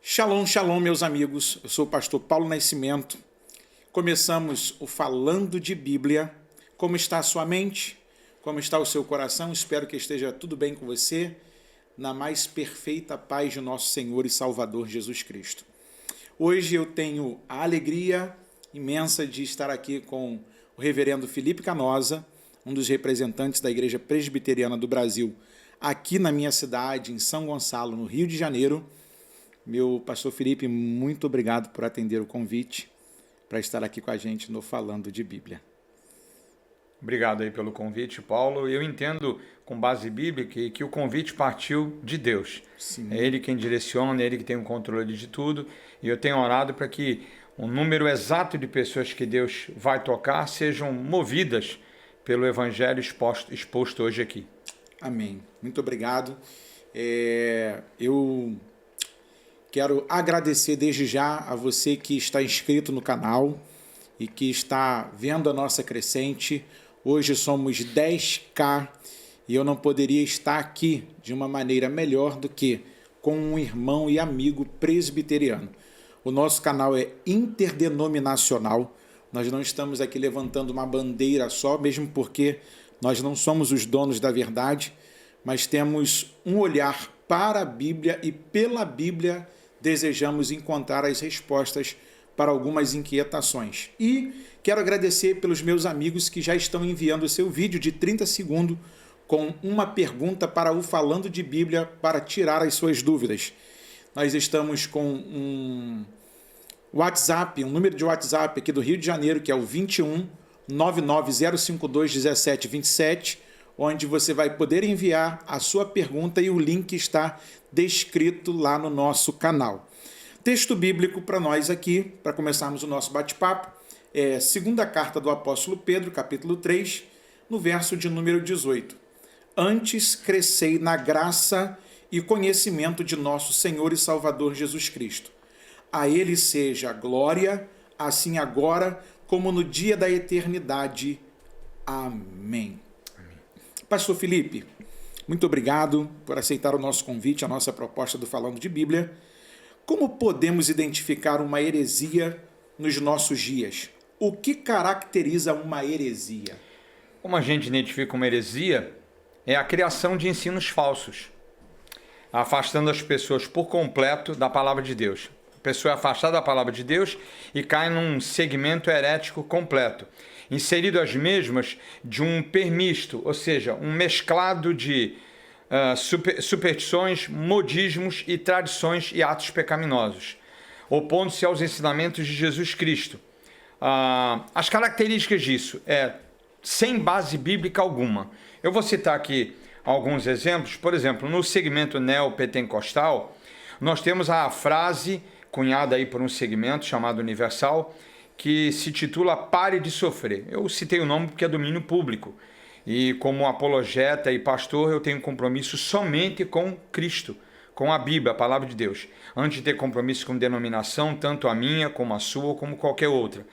Shalom, shalom, meus amigos. Eu sou o pastor Paulo Nascimento. Começamos o Falando de Bíblia. Como está a sua mente? Como está o seu coração? Espero que esteja tudo bem com você, na mais perfeita paz de nosso Senhor e Salvador Jesus Cristo. Hoje eu tenho a alegria imensa de estar aqui com o reverendo Felipe Canosa, um dos representantes da Igreja Presbiteriana do Brasil, aqui na minha cidade, em São Gonçalo, no Rio de Janeiro. Meu pastor Felipe, muito obrigado por atender o convite para estar aqui com a gente no Falando de Bíblia. Obrigado aí pelo convite, Paulo. Eu entendo, com base bíblica, que o convite partiu de Deus. Sim. É Ele quem direciona, é Ele que tem o controle de tudo. E eu tenho orado para que o número exato de pessoas que Deus vai tocar sejam movidas pelo Evangelho exposto hoje aqui. Amém. Muito obrigado. Eu quero agradecer desde já a você que está inscrito no canal e que está vendo a nossa crescente. Hoje somos 10K e eu não poderia estar aqui de uma maneira melhor do que com um irmão e amigo presbiteriano. O nosso canal é interdenominacional. Nós não estamos aqui levantando uma bandeira só, mesmo porque nós não somos os donos da verdade, mas temos um olhar para a Bíblia e pela Bíblia desejamos encontrar as respostas para algumas inquietações. E quero agradecer pelos meus amigos que já estão enviando o seu vídeo de 30 segundos com uma pergunta para o Falando de Bíblia para tirar as suas dúvidas. Nós estamos com um número de WhatsApp aqui do Rio de Janeiro, que é o 21 99052 1727, onde você vai poder enviar a sua pergunta e o link está descrito lá no nosso canal. Texto bíblico para nós aqui, para começarmos o nosso bate-papo, é 2ª carta do apóstolo Pedro, capítulo 3, no verso de número 18. Antes crescei na graça e conhecimento de nosso Senhor e Salvador Jesus Cristo. A Ele seja a glória, assim agora como no dia da eternidade. Amém. Pastor Felipe, muito obrigado por aceitar o nosso convite, a nossa proposta do Falando de Bíblia. Como podemos identificar uma heresia nos nossos dias? O que caracteriza uma heresia? Como a gente identifica uma heresia, é a criação de ensinos falsos, afastando as pessoas por completo da palavra de Deus. A pessoa é afastada da palavra de Deus e cai num segmento herético completo, inserido as mesmas de um permisto, ou seja, um mesclado de superstições, modismos e tradições e atos pecaminosos, opondo-se aos ensinamentos de Jesus Cristo. As características disso é sem base bíblica alguma. Eu vou citar aqui alguns exemplos. Por exemplo, no segmento neopentecostal, nós temos a frase cunhada aí por um segmento chamado Universal, que se titula Pare de Sofrer. Eu citei o nome porque é domínio público. E como apologeta e pastor, eu tenho compromisso somente com Cristo, com a Bíblia, a palavra de Deus, antes de ter compromisso com denominação, tanto a minha, como a sua, como qualquer outra.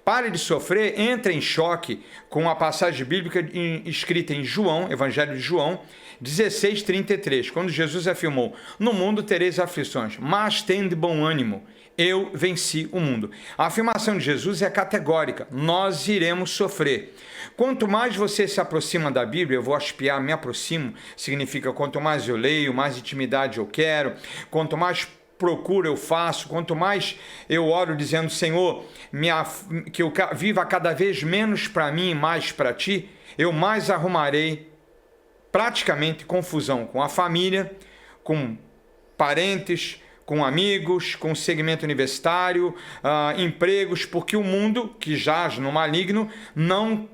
Pare de Sofrer entra em choque com a passagem bíblica escrita em João, Evangelho de João, 16:33, quando Jesus afirmou: no mundo tereis aflições, mas tende bom ânimo, eu venci o mundo. A afirmação de Jesus é categórica: nós iremos sofrer. Quanto mais você se aproxima da Bíblia, eu vou aspiar, me aproximo, significa quanto mais eu leio, mais intimidade eu quero, quanto mais procuro eu faço, quanto mais eu oro dizendo: Senhor, que eu viva cada vez menos para mim e mais para Ti, eu mais arrumarei praticamente confusão com a família, com parentes, com amigos, com segmento universitário, empregos, porque o mundo que jaz no maligno não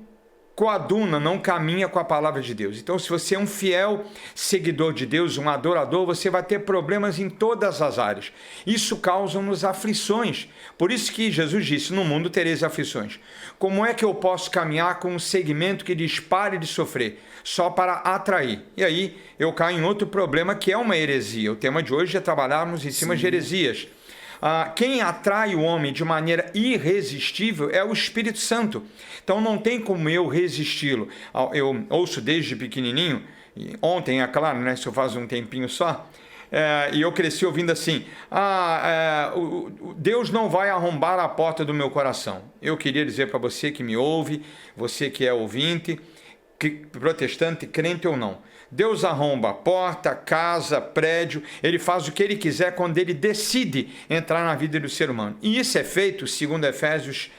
coaduna, não caminha com a palavra de Deus. Então, se você é um fiel seguidor de Deus, um adorador, você vai ter problemas em todas as áreas. Isso causa-nos aflições. Por isso que Jesus disse: no mundo tereis aflições. Como é que eu posso caminhar com um segmento que diz pare de sofrer, só para atrair? E aí eu caio em outro problema, que é uma heresia. O tema de hoje é trabalharmos em cima de heresias. Quem atrai o homem de maneira irresistível é o Espírito Santo. Então não tem como eu resisti-lo. Eu ouço desde pequenininho, ontem, é claro, né, isso faz um tempinho só, E eu cresci ouvindo assim: Deus não vai arrombar a porta do meu coração. Eu queria dizer para você que me ouve, você que é ouvinte, protestante, crente ou não: Deus arromba porta, casa, prédio, Ele faz o que Ele quiser quando Ele decide entrar na vida do ser humano. E isso é feito, segundo Efésios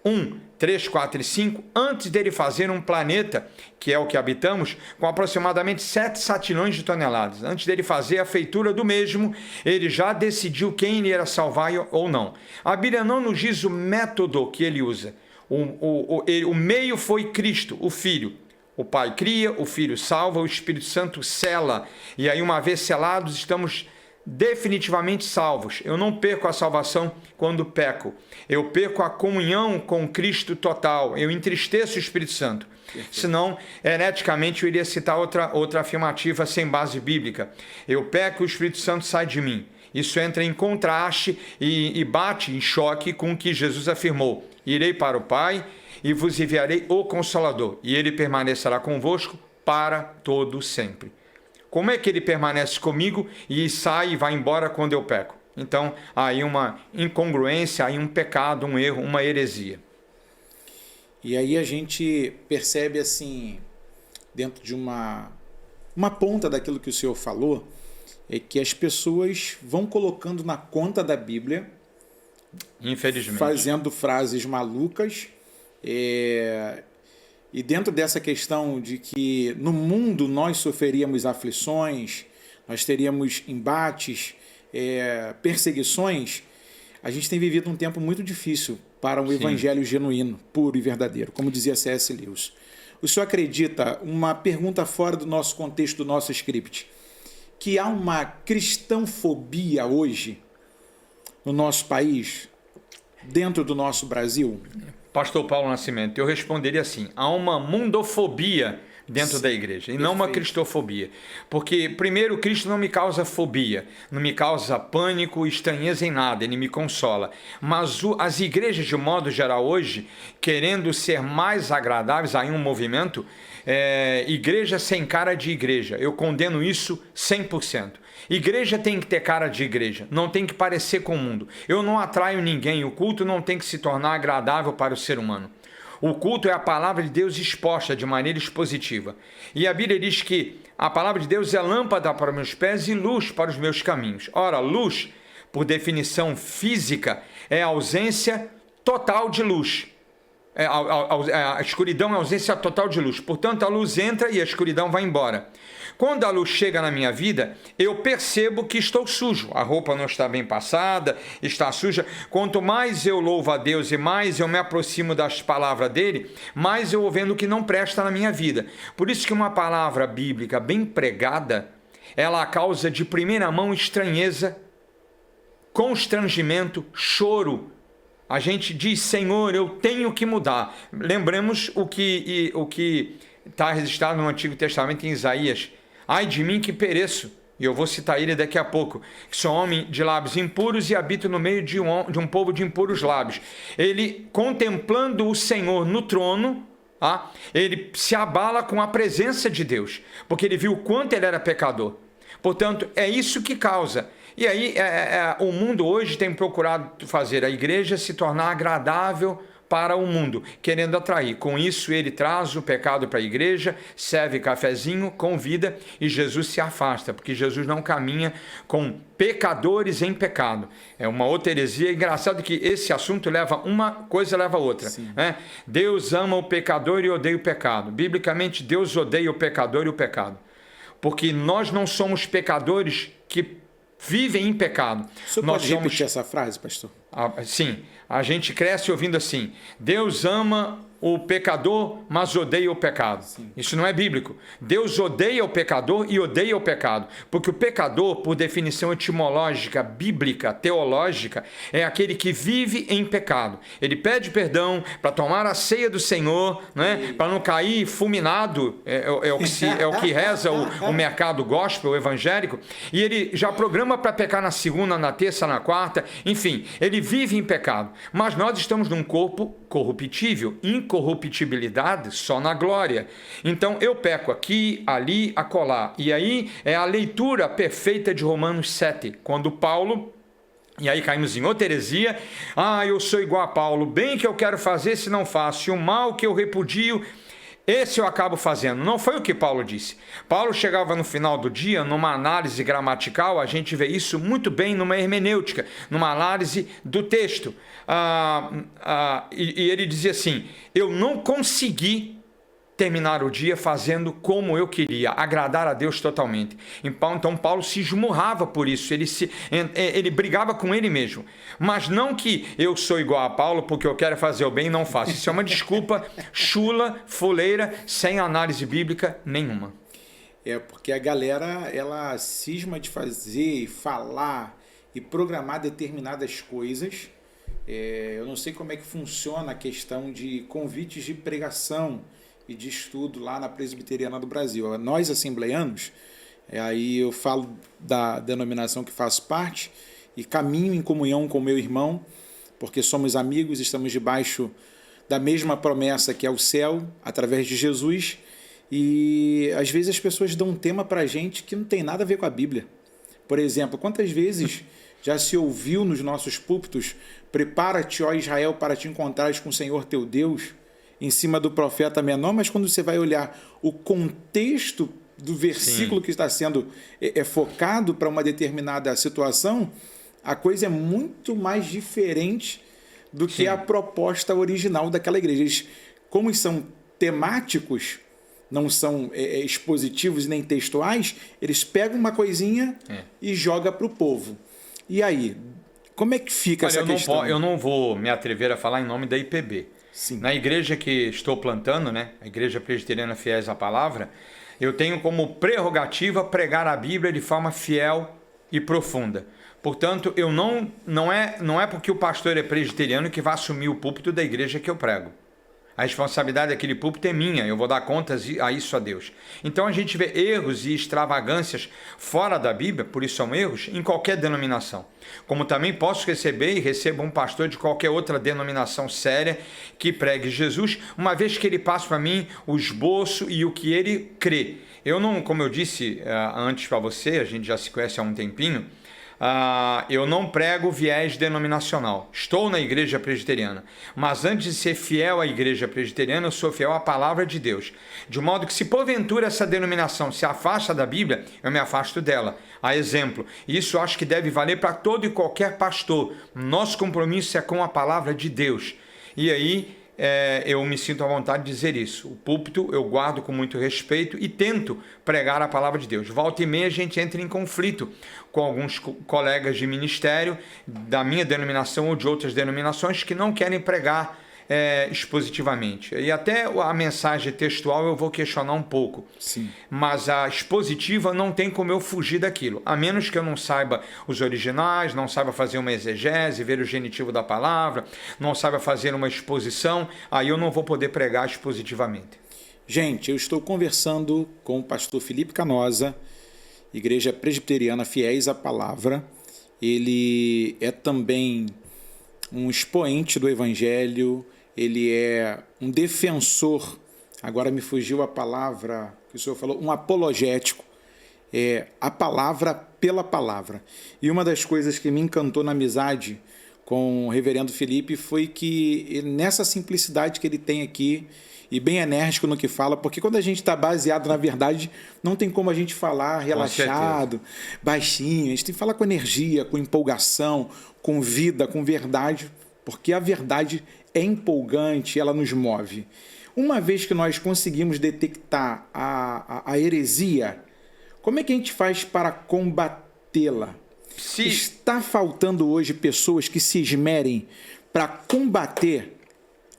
1, 3, 4 e 5, antes dele fazer um planeta, que é o que habitamos, com aproximadamente 7 satilhões de toneladas. Antes dele fazer a feitura do mesmo, ele já decidiu quem ele ia salvar ou não. A Bíblia não nos diz o método que ele usa. O meio foi Cristo, o Filho. O Pai cria, o Filho salva, o Espírito Santo sela. E aí, uma vez selados, estamos definitivamente salvos. Eu não perco a salvação quando peco. Eu perco a comunhão com Cristo total. Eu entristeço o Espírito Santo. Senão, hereticamente, eu iria citar outra afirmativa sem base bíblica. Eu peco e o Espírito Santo sai de mim. Isso entra em contraste e bate em choque com o que Jesus afirmou: irei para o Pai e vos enviarei o Consolador, e ele permanecerá convosco para todo sempre. Como é que ele permanece comigo e sai e vai embora quando eu peco? Então, aí uma incongruência, aí um pecado, um erro, uma heresia. E aí a gente percebe assim, dentro de uma ponta daquilo que o senhor falou, é que as pessoas vão colocando na conta da Bíblia, infelizmente, fazendo frases malucas, e dentro dessa questão de que no mundo nós sofreríamos aflições, nós teríamos embates, perseguições, a gente tem vivido um tempo muito difícil para um evangelho genuíno, puro e verdadeiro, como dizia C.S. Lewis. O senhor acredita, uma pergunta fora do nosso contexto, do nosso script, que há uma cristãofobia hoje no nosso país, dentro do nosso Brasil? Pastor Paulo Nascimento, eu responderia assim: há uma mundofobia dentro da igreja, e não uma cristofobia. Porque, primeiro, Cristo não me causa fobia, não me causa pânico, estranheza em nada, ele me consola. Mas as igrejas, de modo geral, hoje, querendo ser mais agradáveis, há um movimento, igreja sem cara de igreja. Eu condeno isso 100%. Igreja tem que ter cara de igreja, não tem que parecer com o mundo. Eu não atraio ninguém, o culto não tem que se tornar agradável para o ser humano. O culto é a palavra de Deus exposta de maneira expositiva. E a Bíblia diz que a palavra de Deus é lâmpada para os meus pés e luz para os meus caminhos. Ora, luz, por definição física, é a ausência total de luz. A escuridão é a ausência total de luz. Portanto, a luz entra e a escuridão vai embora. Quando a luz chega na minha vida, eu percebo que estou sujo. A roupa não está bem passada, está suja. Quanto mais eu louvo a Deus e mais eu me aproximo das palavras dele, mais eu vou vendo que não presta na minha vida. Por isso que uma palavra bíblica bem pregada, ela causa de primeira mão estranheza, constrangimento, choro. A gente diz: Senhor, eu tenho que mudar. Lembremos o que está registrado no Antigo Testamento em Isaías: ai de mim que pereço, e eu vou citar ele daqui a pouco, que sou homem de lábios impuros e habito no meio de um povo de impuros lábios. Ele, contemplando o Senhor no trono, ele se abala com a presença de Deus, porque ele viu o quanto ele era pecador. Portanto, é isso que causa. E aí, o mundo hoje tem procurado fazer a igreja se tornar agradável para o mundo, querendo atrair. Com isso, ele traz o pecado para a igreja, serve cafezinho, convida, e Jesus se afasta, porque Jesus não caminha com pecadores em pecado. É uma outra heresia. É engraçado que esse assunto uma coisa leva a outra. Né? Deus ama o pecador e odeia o pecado. Biblicamente, Deus odeia o pecador e o pecado. Porque nós não somos pecadores que vivem em pecado. O senhor pode repetir essa frase, pastor? Sim, a gente cresce ouvindo assim: Deus ama o pecador, mas odeia o pecado. Sim. Isso não é bíblico. Deus odeia o pecador e odeia o pecado, porque o pecador, por definição etimológica, bíblica, teológica, é aquele que vive em pecado. Ele pede perdão para tomar a ceia do Senhor, né? Para não cair fulminado, é o que reza o mercado gospel, o evangélico, e ele já programa para pecar na segunda, na terça, na quarta, enfim, ele vive em pecado. Mas nós estamos num corpo corruptível, incorruptível, incorruptibilidade só na glória. Então eu peco aqui, ali, acolá. E aí é a leitura perfeita de Romanos 7, quando Paulo... E aí caímos em outra heresia. Eu sou igual a Paulo. Bem que eu quero fazer, se não faço. E o mal que eu repudio, esse eu acabo fazendo. Não foi o que Paulo disse. Paulo chegava no final do dia, numa análise gramatical, a gente vê isso muito bem numa hermenêutica, numa análise do texto. E ele dizia assim, eu não consegui terminar o dia fazendo como eu queria, agradar a Deus totalmente. Então Paulo se esmurrava por isso, ele brigava com ele mesmo. Mas não que eu sou igual a Paulo porque eu quero fazer o bem e não faço. Isso é uma desculpa chula, fuleira, sem análise bíblica nenhuma. Porque a galera, ela cisma de fazer, falar e programar determinadas coisas. Eu não sei como é que funciona a questão de convites de pregação e de estudo lá na Presbiteriana do Brasil. Nós, assembleianos, aí eu falo da denominação que faço parte e caminho em comunhão com meu irmão, porque somos amigos, estamos debaixo da mesma promessa que é o céu, através de Jesus, e às vezes as pessoas dão um tema para a gente que não tem nada a ver com a Bíblia. Por exemplo, quantas vezes já se ouviu nos nossos púlpitos, prepara-te, ó Israel, para te encontrares com o Senhor teu Deus, em cima do profeta menor, mas quando você vai olhar o contexto do versículo que está sendo focado para uma determinada situação, a coisa é muito mais diferente do que a proposta original daquela igreja. Eles, como são temáticos, não são expositivos nem textuais, eles pegam uma coisinha e jogam para o povo. E aí, como é que fica essa questão? Eu não vou me atrever a falar em nome da IPB. Sim. Na igreja que estou plantando, a Igreja Presbiteriana Fiéis à Palavra, eu tenho como prerrogativa pregar a Bíblia de forma fiel e profunda. Portanto, não é porque o pastor é presbiteriano que vai assumir o púlpito da igreja que eu prego. A responsabilidade daquele púlpito é minha, eu vou dar contas a isso a Deus. Então a gente vê erros e extravagâncias fora da Bíblia, por isso são erros, em qualquer denominação. Como também posso receber e recebo um pastor de qualquer outra denominação séria que pregue Jesus, uma vez que ele passa para mim o esboço e o que ele crê. Eu não, como eu disse antes para você, a gente já se conhece há um tempinho, eu não prego viés denominacional. Estou na igreja presbiteriana, mas antes de ser fiel à igreja presbiteriana, eu sou fiel à palavra de Deus. De modo que se porventura essa denominação se afasta da Bíblia, eu me afasto dela. A exemplo, isso acho que deve valer para todo e qualquer pastor. Nosso compromisso é com a palavra de Deus. E aí eu me sinto à vontade de dizer isso. O púlpito eu guardo com muito respeito e tento pregar a palavra de Deus. Volta e meia a gente entra em conflito com alguns colegas de ministério da minha denominação ou de outras denominações que não querem pregar expositivamente. E até a mensagem textual eu vou questionar um pouco. Sim. Mas a expositiva não tem como eu fugir daquilo. A menos que eu não saiba os originais, não saiba fazer uma exegese, ver o genitivo da palavra, não saiba fazer uma exposição, aí eu não vou poder pregar expositivamente. Gente, eu estou conversando com o pastor Felipe Canosa, Igreja Presbiteriana Fiéis à Palavra. Ele é também um expoente do Evangelho, ele é um defensor, agora me fugiu a palavra que o senhor falou, um apologético, a palavra pela palavra. E uma das coisas que me encantou na amizade com o reverendo Felipe foi que nessa simplicidade que ele tem aqui, e bem enérgico no que fala, porque quando a gente está baseado na verdade, não tem como a gente falar relaxado, baixinho, a gente tem que falar com energia, com empolgação, com vida, com verdade, porque a verdade é empolgante, ela nos move. Uma vez que nós conseguimos detectar a heresia, como é que a gente faz para combatê-la? Está faltando hoje pessoas que se esmerem para combater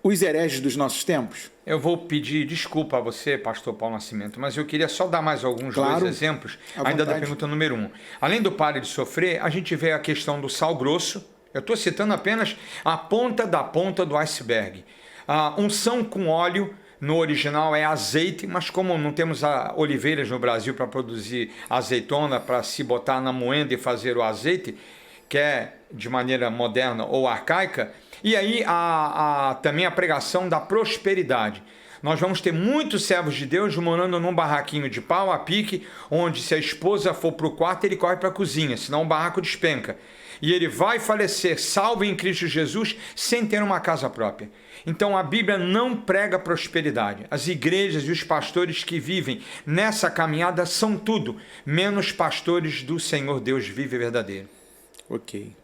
os hereges dos nossos tempos? Eu vou pedir desculpa a você, pastor Paulo Nascimento, mas eu queria só dar mais alguns dois exemplos, ainda da pergunta número 1. Além do pare de sofrer, a gente vê a questão do sal grosso. Eu estou citando apenas a ponta do iceberg. A unção com óleo, no original é azeite, mas como não temos oliveiras no Brasil para produzir azeitona, para se botar na moenda e fazer o azeite, quer de maneira moderna ou arcaica. E aí também a pregação da prosperidade. Nós vamos ter muitos servos de Deus morando num barraquinho de pau a pique, onde se a esposa for para o quarto, ele corre para a cozinha, senão o barraco despenca. E ele vai falecer salvo em Cristo Jesus sem ter uma casa própria. Então a Bíblia não prega prosperidade. As igrejas e os pastores que vivem nessa caminhada são tudo, menos pastores do Senhor Deus vivo e verdadeiro. Ok.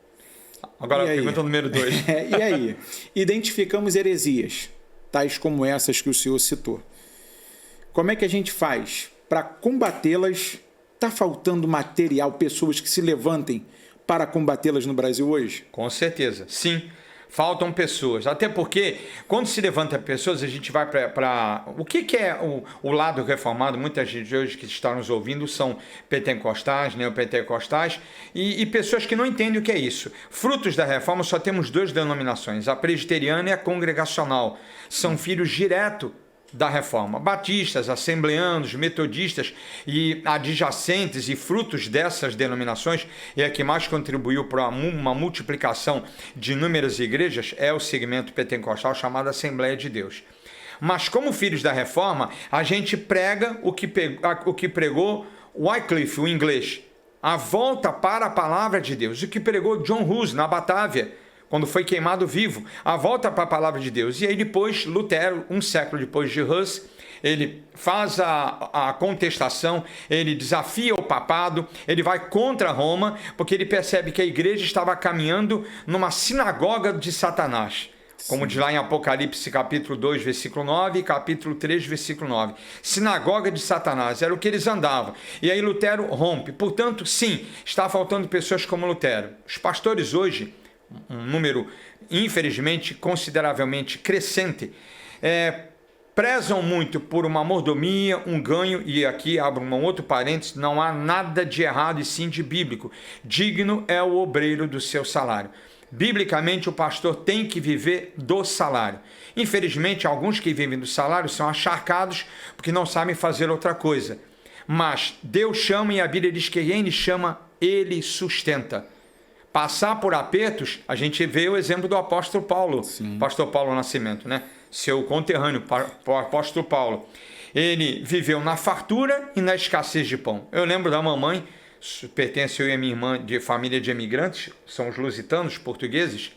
Agora a pergunta número 2. E aí? Identificamos heresias, tais como essas que o senhor citou. Como é que a gente faz para combatê-las? Está faltando material, pessoas que se levantem para combatê-las no Brasil hoje? Com certeza, sim. Faltam pessoas. Até porque, quando se levanta pessoas, a gente vai para... O que é o lado reformado? Muita gente hoje que está nos ouvindo são pentecostais, neopentecostais, e pessoas que não entendem o que é isso. Frutos da reforma só temos 2 denominações, a presbiteriana e a congregacional. São filhos direto da reforma. Batistas, assembleanos, metodistas e adjacentes e frutos dessas denominações, e a que mais contribuiu para uma multiplicação de inúmeras igrejas é o segmento pentecostal chamado Assembleia de Deus. Mas como filhos da reforma, a gente prega o que pregou Wycliffe, o inglês, a volta para a palavra de Deus, o que pregou John Hus na Batávia, quando foi queimado vivo, a volta para a palavra de Deus. E aí depois, Lutero, um século depois de Hus, ele faz a contestação, ele desafia o papado, ele vai contra Roma, porque ele percebe que a igreja estava caminhando numa sinagoga de Satanás. Como diz lá em Apocalipse capítulo 2, versículo 9 e capítulo 3, versículo 9. Sinagoga de Satanás, era o que eles andavam. E aí Lutero rompe. Portanto, sim, está faltando pessoas como Lutero. Os pastores hoje, um número, infelizmente, consideravelmente crescente, prezam muito por uma mordomia, um ganho, e aqui abro um outro parênteses, não há nada de errado e sim de bíblico. Digno é o obreiro do seu salário. Biblicamente, o pastor tem que viver do salário. Infelizmente, alguns que vivem do salário são acharcados porque não sabem fazer outra coisa. Mas Deus chama, e a Bíblia diz que quem Ele chama, Ele sustenta. Passar por apertos, a gente vê o exemplo do apóstolo Paulo, pastor Paulo Nascimento, né? Seu conterrâneo, o apóstolo Paulo. Ele viveu na fartura e na escassez de pão. Eu lembro da mamãe, pertence eu e a minha irmã de família de imigrantes, são os lusitanos, portugueses,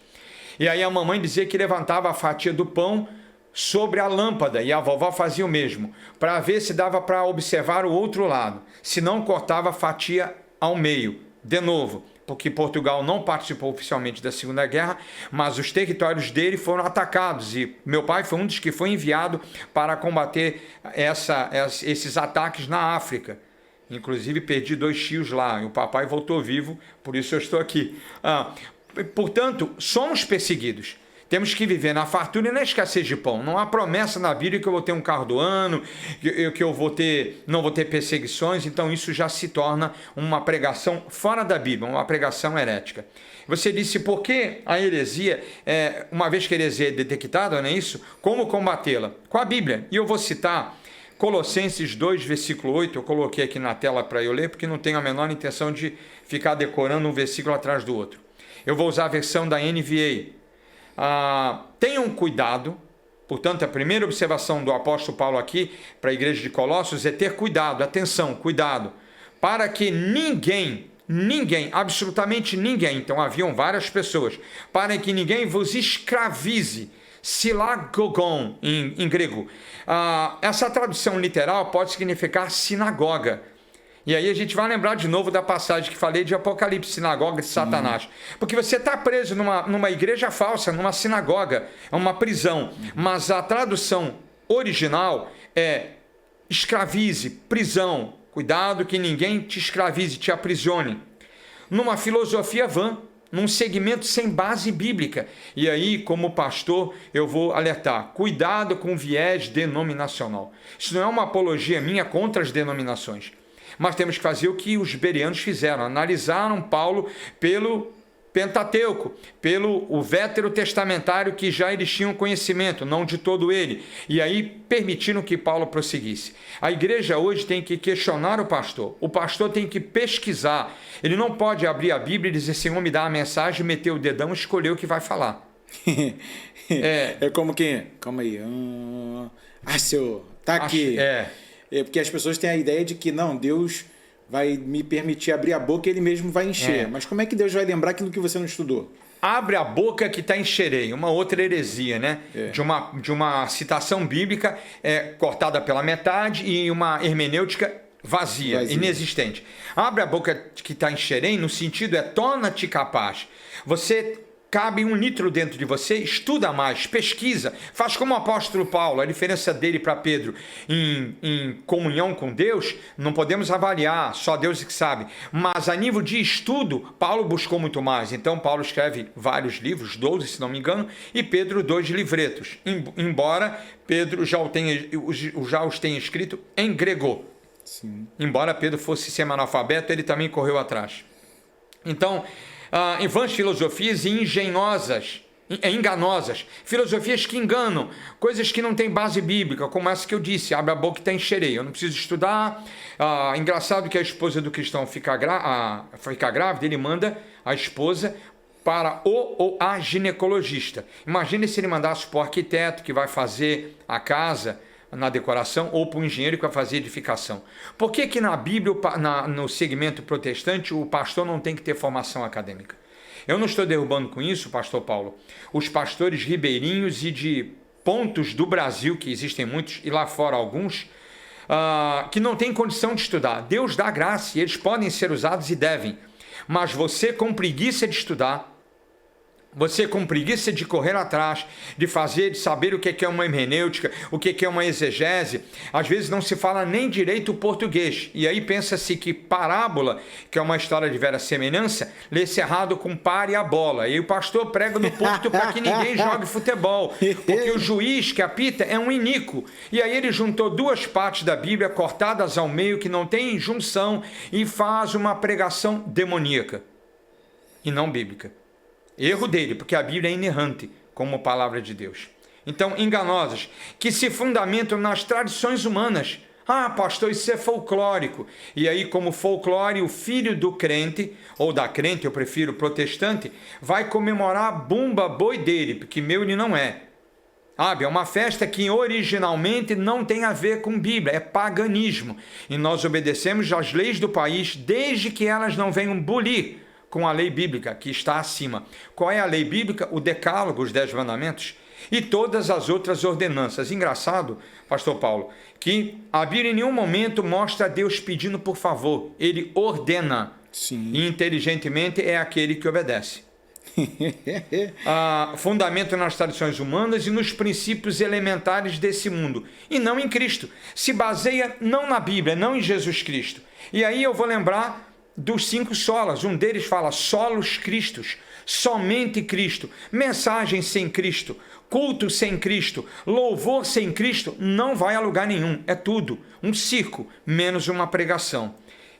e aí a mamãe dizia que levantava a fatia do pão sobre a lâmpada, e a vovó fazia o mesmo, para ver se dava para observar o outro lado, se não cortava a fatia ao meio, de novo, porque Portugal não participou oficialmente da Segunda Guerra, mas os territórios dele foram atacados, e meu pai foi um dos que foi enviado para combater esses ataques na África. Inclusive perdi 2 tios lá, e o papai voltou vivo, por isso eu estou aqui. Portanto, somos perseguidos. Temos que viver na fartura e na escassez de pão. Não há promessa na Bíblia que eu vou ter um carro do ano, que eu não vou ter perseguições, então isso já se torna uma pregação fora da Bíblia, uma pregação herética. Você disse, por que a heresia, uma vez que a heresia é detectada, não é isso? Como combatê-la? Com a Bíblia. E eu vou citar Colossenses 2, versículo 8, eu coloquei aqui na tela para eu ler, porque não tenho a menor intenção de ficar decorando um versículo atrás do outro. Eu vou usar a versão da NVA. Tenham cuidado, portanto, a primeira observação do apóstolo Paulo aqui para a igreja de Colossos é ter cuidado, atenção, cuidado, para que ninguém, absolutamente ninguém, então haviam várias pessoas, para que ninguém vos escravize, sinagogon em grego. Essa tradução literal pode significar sinagoga. E aí a gente vai lembrar de novo da passagem que falei de Apocalipse, sinagoga de Satanás. Porque você está preso numa igreja falsa, numa sinagoga, é uma prisão. Mas a tradução original é escravize, prisão. Cuidado que ninguém te escravize, te aprisione. Numa filosofia vã, num segmento sem base bíblica. E aí, como pastor, eu vou alertar, cuidado com o viés denominacional. Isso não é uma apologia minha contra as denominações. Mas temos que fazer o que os bereanos fizeram, analisaram Paulo pelo Pentateuco, pelo o veterotestamentário que já eles tinham conhecimento, não de todo ele. E aí permitiram que Paulo prosseguisse. A igreja hoje tem que questionar o pastor tem que pesquisar. Ele não pode abrir a Bíblia e dizer, Senhor, me dá a mensagem, meter o dedão e escolher o que vai falar. É como que... Calma aí. Senhor, tá aqui. É porque as pessoas têm a ideia de que, não, Deus vai me permitir abrir a boca e ele mesmo vai encher. Mas como é que Deus vai lembrar aquilo que você não estudou? Abre a boca que está encherei. Uma outra heresia, né? De uma citação bíblica cortada pela metade e uma hermenêutica vazia, inexistente. Abre a boca que está encherei no sentido torna-te capaz. Você... Cabe 1 litro dentro de você, estuda mais, pesquisa, faz como o apóstolo Paulo. A diferença dele para Pedro em comunhão com Deus, não podemos avaliar, só Deus é que sabe. Mas a nível de estudo, Paulo buscou muito mais. Então Paulo escreve vários livros, 12 se não me engano, e Pedro 2 livretos. Embora Pedro já os tenha escrito em grego. Sim. Embora Pedro fosse semi-analfabeto, ele também correu atrás. Então... em vãs filosofias e enganosas, filosofias que enganam, coisas que não têm base bíblica, como essa que eu disse, abre a boca e está encherei, eu não preciso estudar. Engraçado que a esposa do cristão fica grávida, ele manda a esposa para o ou a ginecologista. Imagine se ele mandasse para o arquiteto que vai fazer a casa na decoração ou para o engenheiro que vai fazer edificação. Por que na Bíblia, no segmento protestante, o pastor não tem que ter formação acadêmica? Eu não estou derrubando com isso, pastor Paulo, os pastores ribeirinhos e de pontos do Brasil, que existem muitos, e lá fora alguns, que não têm condição de estudar. Deus dá graça e eles podem ser usados e devem. Mas você com preguiça de estudar, você com preguiça de correr atrás, de saber o que é uma hermenêutica, o que é uma exegese, às vezes não se fala nem direito o português. E aí pensa-se que parábola, que é uma história de verossemelhança, lê-se errado com par e a bola. E o pastor prega no púlpito para que ninguém jogue futebol, porque o juiz que apita é um iníquo. E aí ele juntou duas partes da Bíblia cortadas ao meio, que não tem junção, e faz uma pregação demoníaca e não bíblica. Erro dele, porque a Bíblia é inerrante como palavra de Deus. Então, enganosas, que se fundamentam nas tradições humanas. Pastor, isso é folclórico. E aí, como folclore, o filho do crente, ou da crente, eu prefiro protestante, vai comemorar a bumba boi dele, porque meu ele não é. É uma festa que originalmente não tem a ver com Bíblia, é paganismo. E nós obedecemos às leis do país, desde que elas não venham bulir com a lei bíblica, que está acima. Qual é a lei bíblica? O decálogo, os 10 mandamentos e todas as outras ordenanças. Engraçado, pastor Paulo, que a Bíblia em nenhum momento mostra Deus pedindo por favor. Ele ordena. Sim. E inteligentemente é aquele que obedece. Fundamento nas tradições humanas e nos princípios elementares desse mundo, e não em Cristo. Se baseia não na Bíblia, não em Jesus Cristo. E aí eu vou lembrar dos 5 solas. Um deles fala solos Cristos, somente Cristo. Mensagem sem Cristo, culto sem Cristo, louvor sem Cristo, não vai a lugar nenhum. É tudo um circo, menos uma pregação.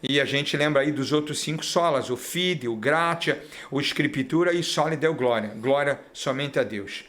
E a gente lembra aí dos outros 5 solas, o Fide, o Gratia, o Escritura e Soli Deo Glória. Glória somente a Deus.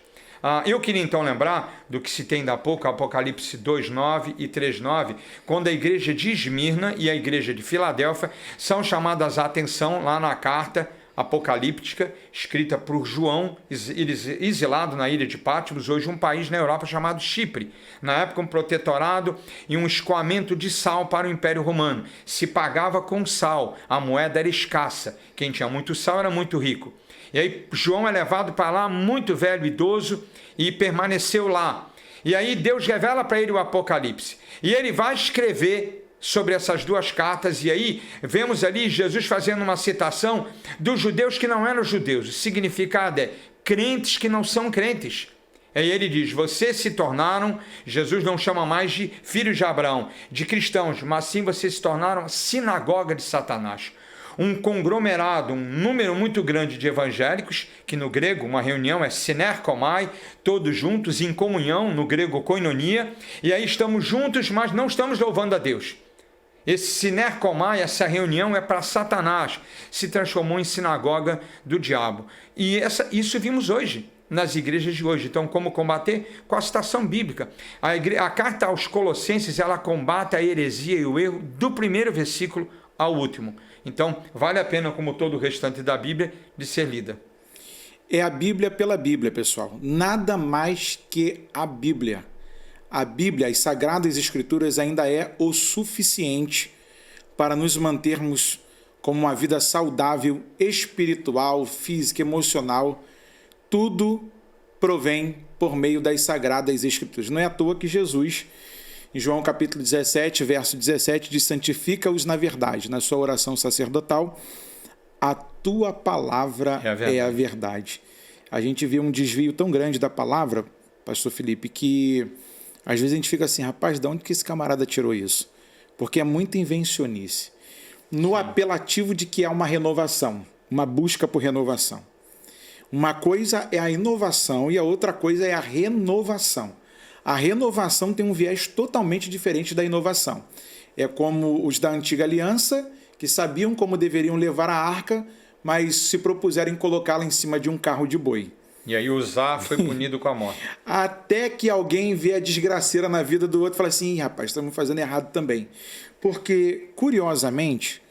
Eu queria então lembrar do que se tem da pouco, Apocalipse 2:9 e 3:9, quando a igreja de Esmirna e a igreja de Filadélfia são chamadas a atenção lá na carta apocalíptica, escrita por João, exilado na ilha de Patmos, hoje um país na Europa chamado Chipre. Na época um protetorado e um escoamento de sal para o Império Romano. Se pagava com sal, a moeda era escassa. Quem tinha muito sal era muito rico. E aí João é levado para lá, muito velho, idoso, e permaneceu lá. E aí Deus revela para ele o Apocalipse. E ele vai escrever sobre essas 2 cartas, e aí vemos ali Jesus fazendo uma citação dos judeus que não eram judeus. O significado é crentes que não são crentes. Aí ele diz, vocês se tornaram, Jesus não chama mais de filhos de Abraão, de cristãos, mas sim vocês se tornaram sinagoga de Satanás. Um conglomerado, um número muito grande de evangélicos, que no grego uma reunião é sinerkomai, todos juntos em comunhão, no grego koinonia, e aí estamos juntos, mas não estamos louvando a Deus. Esse sinercomai, essa reunião é para Satanás, se transformou em sinagoga do diabo. E isso vimos hoje, nas igrejas de hoje. Então, como combater? Com a citação bíblica. A carta aos Colossenses, ela combate a heresia e o erro do primeiro versículo ao último. Então, vale a pena, como todo o restante da Bíblia, de ser lida. É a Bíblia pela Bíblia, pessoal. Nada mais que a Bíblia. A Bíblia, as Sagradas Escrituras, ainda é o suficiente para nos mantermos com uma vida saudável, espiritual, física, emocional. Tudo provém por meio das Sagradas Escrituras. Não é à toa que Jesus, em João capítulo 17, verso 17, diz: santifica-os na verdade. Na sua oração sacerdotal, a tua palavra é a verdade. A gente vê um desvio tão grande da palavra, pastor Felipe, que às vezes a gente fica assim: rapaz, de onde que esse camarada tirou isso? Porque é muita invencionice. No apelativo de que há uma renovação, uma busca por renovação. Uma coisa é a inovação e a outra coisa é a renovação. A renovação tem um viés totalmente diferente da inovação. É como os da antiga aliança, que sabiam como deveriam levar a arca, mas se propuseram em colocá-la em cima de um carro de boi. E aí Uzá foi punido com a morte. Até que alguém vê a desgraceira na vida do outro e fala assim: rapaz, estamos fazendo errado também. Porque, curiosamente,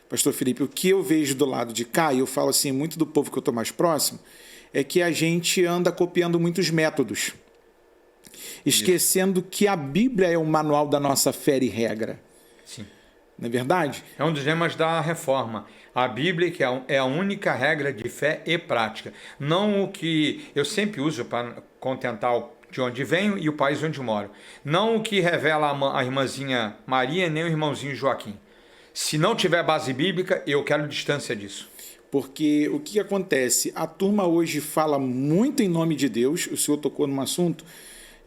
pastor Felipe, o que eu vejo do lado de cá, e eu falo assim muito do povo que eu estou mais próximo, é que a gente anda copiando muitos métodos, esquecendo que a Bíblia é o manual da nossa fé e regra. Sim. Não é verdade? É um dos lemas da reforma. A Bíblia que é a única regra de fé e prática. Não o que eu sempre uso para contentar de onde venho e o país onde moro. Não o que revela a irmãzinha Maria nem o irmãozinho Joaquim. Se não tiver base bíblica, eu quero distância disso. Porque o que acontece? A turma hoje fala muito em nome de Deus. O senhor tocou num assunto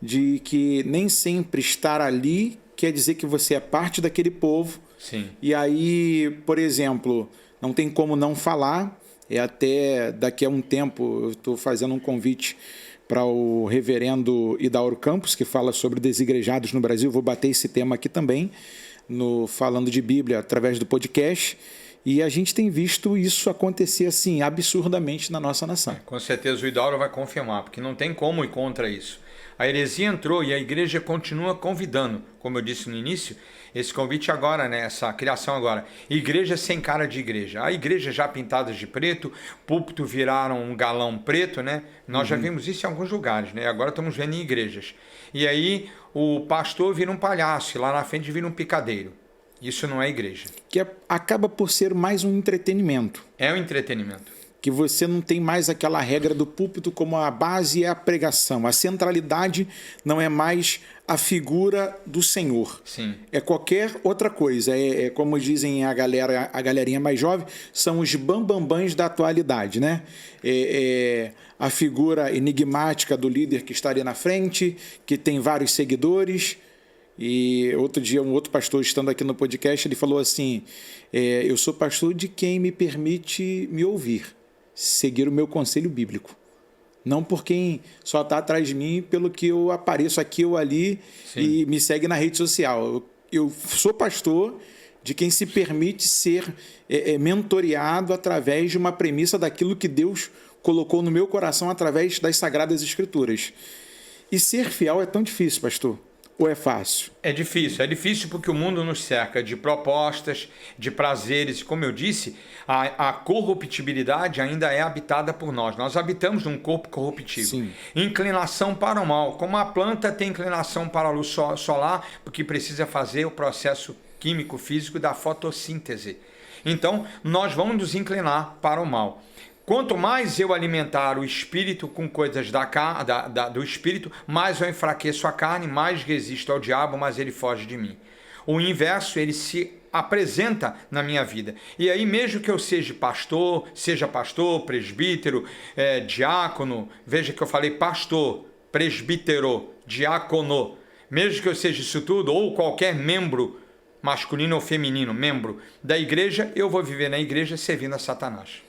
de que nem sempre estar ali quer dizer que você é parte daquele povo. Sim. E aí, por exemplo, não tem como não falar. Até daqui a um tempo eu estou fazendo um convite para o reverendo Idauro Campos, que fala sobre desigrejados no Brasil. Vou bater esse tema aqui também, falando de Bíblia através do podcast. E a gente tem visto isso acontecer assim absurdamente na nossa nação. Com certeza o Idauro vai confirmar, porque não tem como ir contra isso. A heresia entrou e a igreja continua convidando, como eu disse no início, esse convite agora, né, essa criação agora. Igreja sem cara de igreja. A igreja já pintada de preto, púlpito viraram um galão preto, né? Nós já vimos isso em alguns lugares, né? Agora estamos vendo em igrejas. E aí o pastor vira um palhaço, e lá na frente vira um picadeiro. Isso não é igreja. Que acaba por ser mais um entretenimento. É um entretenimento. Que você não tem mais aquela regra do púlpito como a base é a pregação. A centralidade não é mais a figura do Senhor. Sim. É qualquer outra coisa. É como dizem a galerinha mais jovem, são os bambambãs da atualidade, né? A figura enigmática do líder que está ali na frente, que tem vários seguidores. E outro dia um outro pastor estando aqui no podcast, ele falou assim: eu sou pastor de quem me permite me ouvir, seguir o meu conselho bíblico, não por quem só está atrás de mim pelo que eu apareço aqui ou ali. Sim. E me segue na rede social. Eu sou pastor de quem se permite ser mentoreado através de uma premissa daquilo que Deus colocou no meu coração através das Sagradas Escrituras. E ser fiel é tão difícil, pastor. Ou é fácil? É difícil porque o mundo nos cerca de propostas, de prazeres. Como eu disse, a corruptibilidade ainda é habitada por nós. Nós habitamos num corpo corruptível. Sim. Inclinação para o mal. Como a planta tem inclinação para a luz solar, porque precisa fazer o processo químico, físico da fotossíntese. Então, nós vamos nos inclinar para o mal. Quanto mais eu alimentar o espírito com coisas do espírito, mais eu enfraqueço a carne, mais resisto ao diabo, mais ele foge de mim. O inverso, ele se apresenta na minha vida. E aí, mesmo que eu seja pastor, presbítero, diácono, veja que eu falei pastor, presbítero, diácono, mesmo que eu seja isso tudo, ou qualquer membro, masculino ou feminino, membro da igreja, eu vou viver na igreja servindo a Satanás.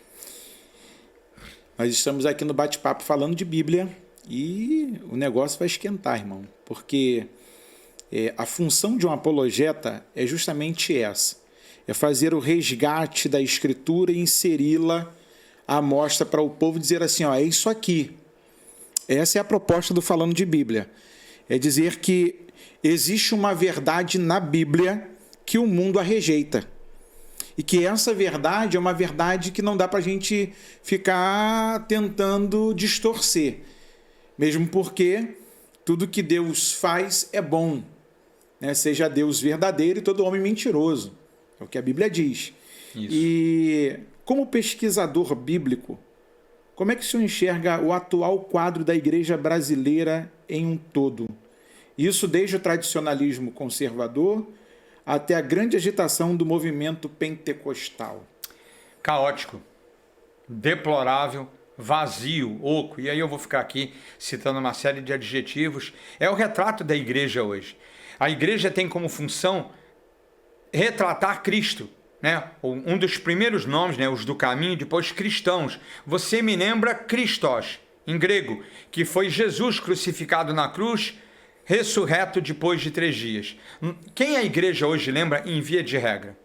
Nós estamos aqui no bate-papo falando de Bíblia e o negócio vai esquentar, irmão. Porque A função de um apologeta é justamente essa, é fazer o resgate da Escritura e inseri-la à mostra para o povo dizer assim, ó, é isso aqui. Essa é a proposta do Falando de Bíblia. É dizer que existe uma verdade na Bíblia que o mundo a rejeita. E que essa verdade é uma verdade que não dá para a gente ficar tentando distorcer. Mesmo porque tudo que Deus faz é bom. Né? Seja Deus verdadeiro e todo homem mentiroso. É o que a Bíblia diz. Isso. E como pesquisador bíblico, como é que o senhor enxerga o atual quadro da igreja brasileira em um todo? Isso desde o tradicionalismo conservador até a grande agitação do movimento pentecostal. Caótico, deplorável, vazio, oco. E aí eu vou ficar aqui citando uma série de adjetivos. É o retrato da igreja hoje. A igreja tem como função retratar Cristo. Né? Um dos primeiros nomes, né? Os do caminho, depois cristãos. Você me lembra Christos, em grego, que foi Jesus crucificado na cruz, ressurreto depois de 3 dias. Quem a igreja hoje lembra em via de regra?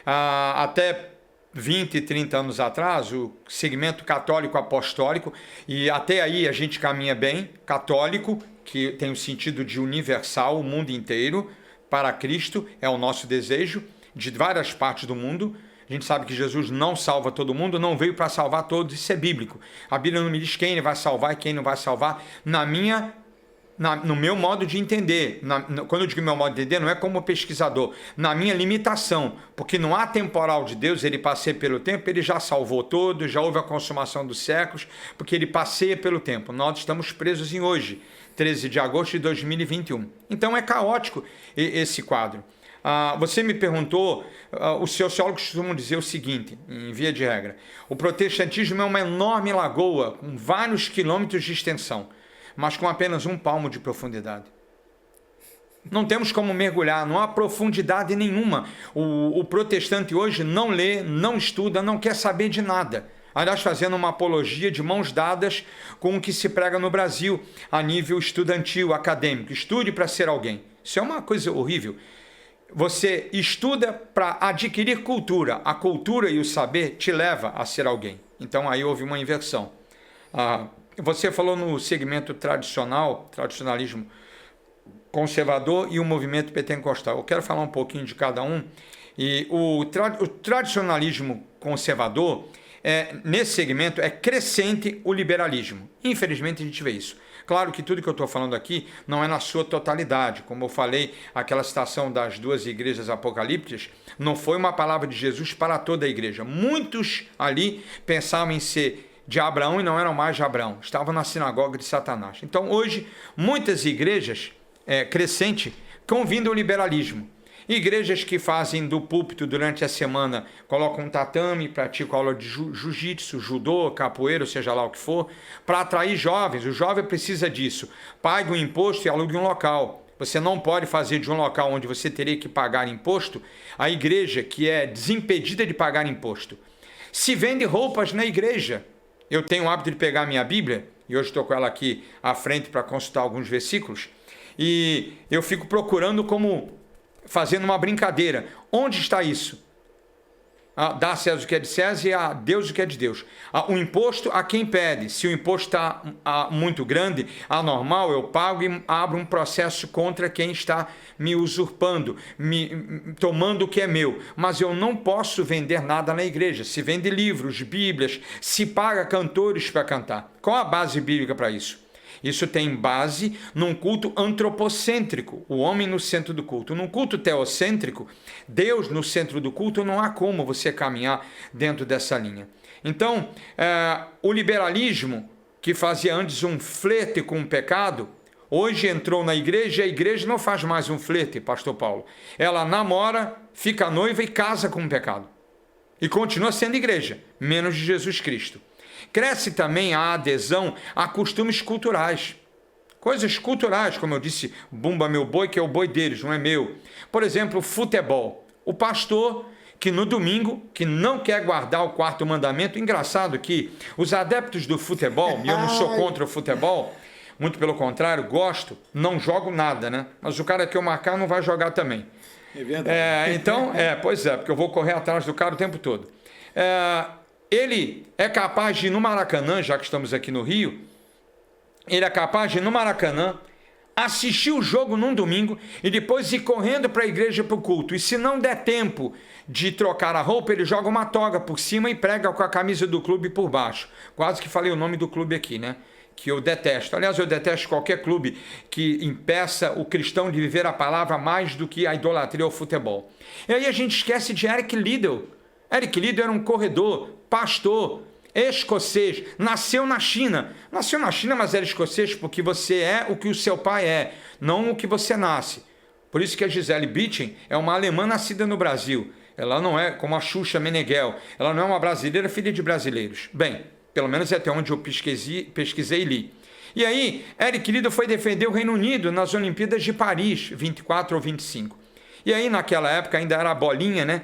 Até 20, 30 anos atrás, o segmento católico apostólico, e até aí a gente caminha bem, católico, que tem o sentido de universal, o mundo inteiro, para Cristo, é o nosso desejo, de várias partes do mundo. A gente sabe que Jesus não salva todo mundo, não veio para salvar todos, isso é bíblico. A Bíblia não me diz quem ele vai salvar e quem não vai salvar. No meu modo de entender, quando eu digo meu modo de entender, não é como pesquisador, na minha limitação, porque no atemporal de Deus, ele passeia pelo tempo, ele já salvou todos, já houve a consumação dos séculos, porque ele passeia pelo tempo. Nós estamos presos em hoje, 13 de agosto de 2021. Então é caótico esse quadro. Você me perguntou, os sociólogos costumam dizer o seguinte, em via de regra, o protestantismo é uma enorme lagoa com vários quilômetros de extensão, mas com apenas 1 palmo de profundidade. Não temos como mergulhar, não há profundidade nenhuma. O protestante hoje não lê, não estuda, não quer saber de nada. Aliás, fazendo uma apologia de mãos dadas com o que se prega no Brasil a nível estudantil, acadêmico. Estude para ser alguém. Isso é uma coisa horrível. Você estuda para adquirir cultura. A cultura e o saber te leva a ser alguém. Então aí houve uma inversão. Você falou no segmento tradicionalismo conservador e o movimento pentecostal. Eu quero falar um pouquinho de cada um. E o tradicionalismo conservador, nesse segmento, é crescente o liberalismo. Infelizmente, a gente vê isso. Claro que tudo que eu estou falando aqui não é na sua totalidade. Como eu falei, aquela citação das 2 igrejas apocalípticas não foi uma palavra de Jesus para toda a igreja. Muitos ali pensavam em ser de Abraão e não eram mais de Abraão. Estavam na sinagoga de Satanás. Então, hoje, muitas igrejas crescentes convidam o liberalismo. Igrejas que fazem do púlpito durante a semana, colocam um tatame, praticam aula de jiu-jitsu, judô, capoeira, seja lá o que for, para atrair jovens. O jovem precisa disso. Pague um imposto e alugue um local. Você não pode fazer de um local onde você teria que pagar imposto a igreja que é desimpedida de pagar imposto. Se vende roupas na igreja. Eu tenho o hábito de pegar a minha Bíblia, e hoje estou com ela aqui à frente para consultar alguns versículos, e eu fico procurando fazendo uma brincadeira. Onde está isso? Dá a César o que é de César e a Deus o que é de Deus. O imposto a quem pede. Se o imposto está muito grande, anormal, eu pago e abro um processo contra quem está me usurpando, tomando o que é meu. Mas eu não posso vender nada na igreja. Se vende livros, bíblias, se paga cantores para cantar. Qual a base bíblica para isso? Isso tem base num culto antropocêntrico, o homem no centro do culto. Num culto teocêntrico, Deus no centro do culto, não há como você caminhar dentro dessa linha. Então, o liberalismo, que fazia antes um flerte com o pecado, hoje entrou na igreja e a igreja não faz mais um flerte, pastor Paulo. Ela namora, fica noiva e casa com o pecado. E continua sendo igreja, menos de Jesus Cristo. Cresce também a adesão a costumes culturais. Coisas culturais, como eu disse, bumba meu boi, que é o boi deles, não é meu. Por exemplo, futebol. O pastor que no domingo, que não quer guardar o 4º mandamento, engraçado que os adeptos do futebol, e eu não sou contra o futebol, Muito pelo contrário, gosto, não jogo nada, né? Mas o cara que eu marcar não vai jogar também. É verdade. Pois é, porque eu vou correr atrás do cara o tempo todo. Ele é capaz de ir no Maracanã, já que estamos aqui no Rio, ele é capaz de ir no Maracanã, assistir o jogo num domingo e depois ir correndo para a igreja para o culto. E se não der tempo de trocar a roupa, ele joga uma toga por cima e prega com a camisa do clube por baixo. Quase que falei o nome do clube aqui, né? Que eu detesto. Aliás, eu detesto qualquer clube que impeça o cristão de viver a palavra mais do que a idolatria ao futebol. E aí a gente esquece de Eric Liddell. Eric Liddell era um corredor, pastor, escocês, nasceu na China. Nasceu na China, mas era escocês porque você é o que o seu pai é, não o que você nasce. Por isso que a Gisele Bündchen é uma alemã nascida no Brasil. Ela não é como a Xuxa Meneghel. Ela não é uma brasileira, filha de brasileiros. Bem, pelo menos é até onde eu pesquisei e li. E aí, Eric Liddell foi defender o Reino Unido nas Olimpíadas de Paris, 24 ou 25. E aí, naquela época, ainda era a bolinha, né?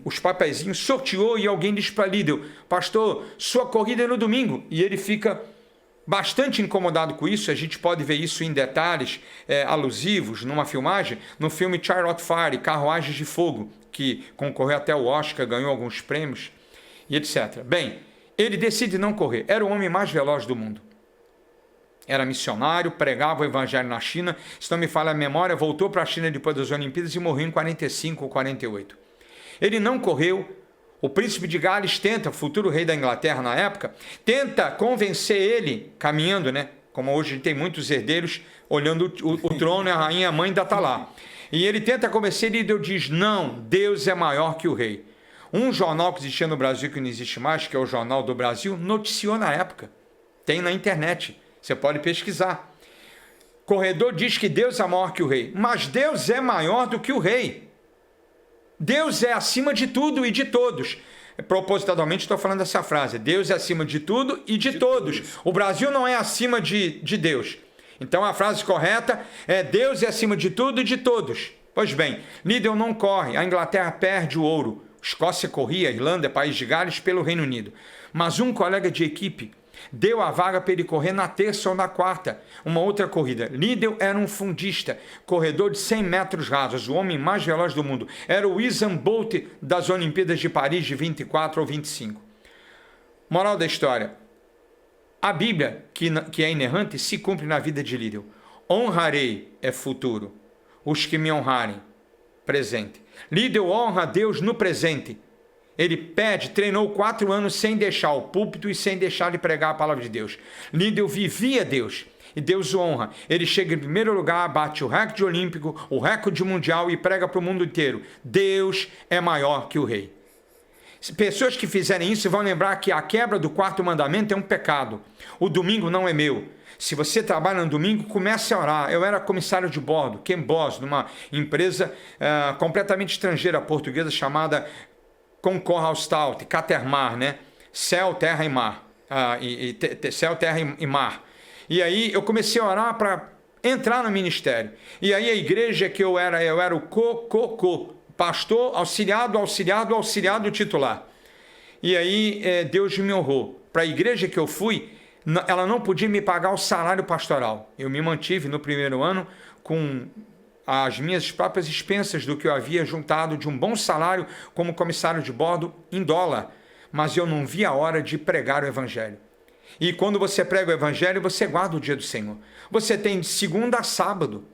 Os papeizinhos, sorteou e alguém disse para Liddell: pastor, sua corrida é no domingo. E ele fica bastante incomodado com isso. A gente pode ver isso em detalhes alusivos numa filmagem, no filme Chariot Fire, Carruagens de Fogo, que concorreu até o Oscar, ganhou alguns prêmios e etc. Bem, ele decide não correr. Era o homem mais veloz do mundo. Era missionário, pregava o evangelho na China. Se não me falha a memória, voltou para a China depois das Olimpíadas e morreu em 45 ou 48. Ele não correu. O príncipe de Gales tenta, futuro rei da Inglaterra na época, tenta convencer ele, caminhando, né? Como hoje tem muitos herdeiros, olhando o trono e a rainha, a mãe ainda está lá. E ele tenta convencer ele e Deus diz: não, Deus é maior que o rei. Um jornal que existia no Brasil, que não existe mais, que é o Jornal do Brasil, noticiou na época. Tem na internet, você pode pesquisar. Corredor diz que Deus é maior que o rei, mas Deus é maior do que o rei. Deus é acima de tudo e de todos. Propositadamente estou falando essa frase: Deus é acima de tudo e de todos. O Brasil não é acima de Deus. Então a frase correta é: Deus é acima de tudo e de todos. Pois bem, Liddell não corre, a Inglaterra perde o ouro. Escócia corria, Irlanda, País de Gales, pelo Reino Unido. Mas um colega de equipe deu a vaga para ele correr na terça ou na quarta, uma outra corrida. Liddell era um fundista, corredor de 100 metros rasos, o homem mais veloz do mundo. Era o Usain Bolt das Olimpíadas de Paris de 24 ou 25. Moral da história: a Bíblia, que é inerrante, se cumpre na vida de Liddell. Honrarei é futuro, os que me honrarem, presente. Liddell honra a Deus no presente. Ele treinou 4 anos sem deixar o púlpito e sem deixar de pregar a palavra de Deus. Liddell vivia Deus e Deus o honra. Ele chega em primeiro lugar, bate o recorde olímpico, o recorde mundial e prega para o mundo inteiro: Deus é maior que o rei. Pessoas que fizerem isso vão lembrar que a quebra do 4º mandamento é um pecado. O domingo não é meu. Se você trabalha no domingo, comece a orar. Eu era comissário de bordo, Ken Boss, numa empresa completamente estrangeira, portuguesa, chamada Concorra Stout, Catermar, né? Céu, terra e mar. Céu, terra e mar. E aí eu comecei a orar para entrar no ministério. E aí a igreja que eu era o pastor, auxiliado titular. E aí Deus me honrou. Para a igreja que eu fui, ela não podia me pagar o salário pastoral. Eu me mantive no primeiro ano com as minhas próprias expensas do que eu havia juntado de um bom salário como comissário de bordo em dólar. Mas eu não vi a hora de pregar o evangelho. E quando você prega o evangelho, você guarda o dia do Senhor. Você tem de segunda a sábado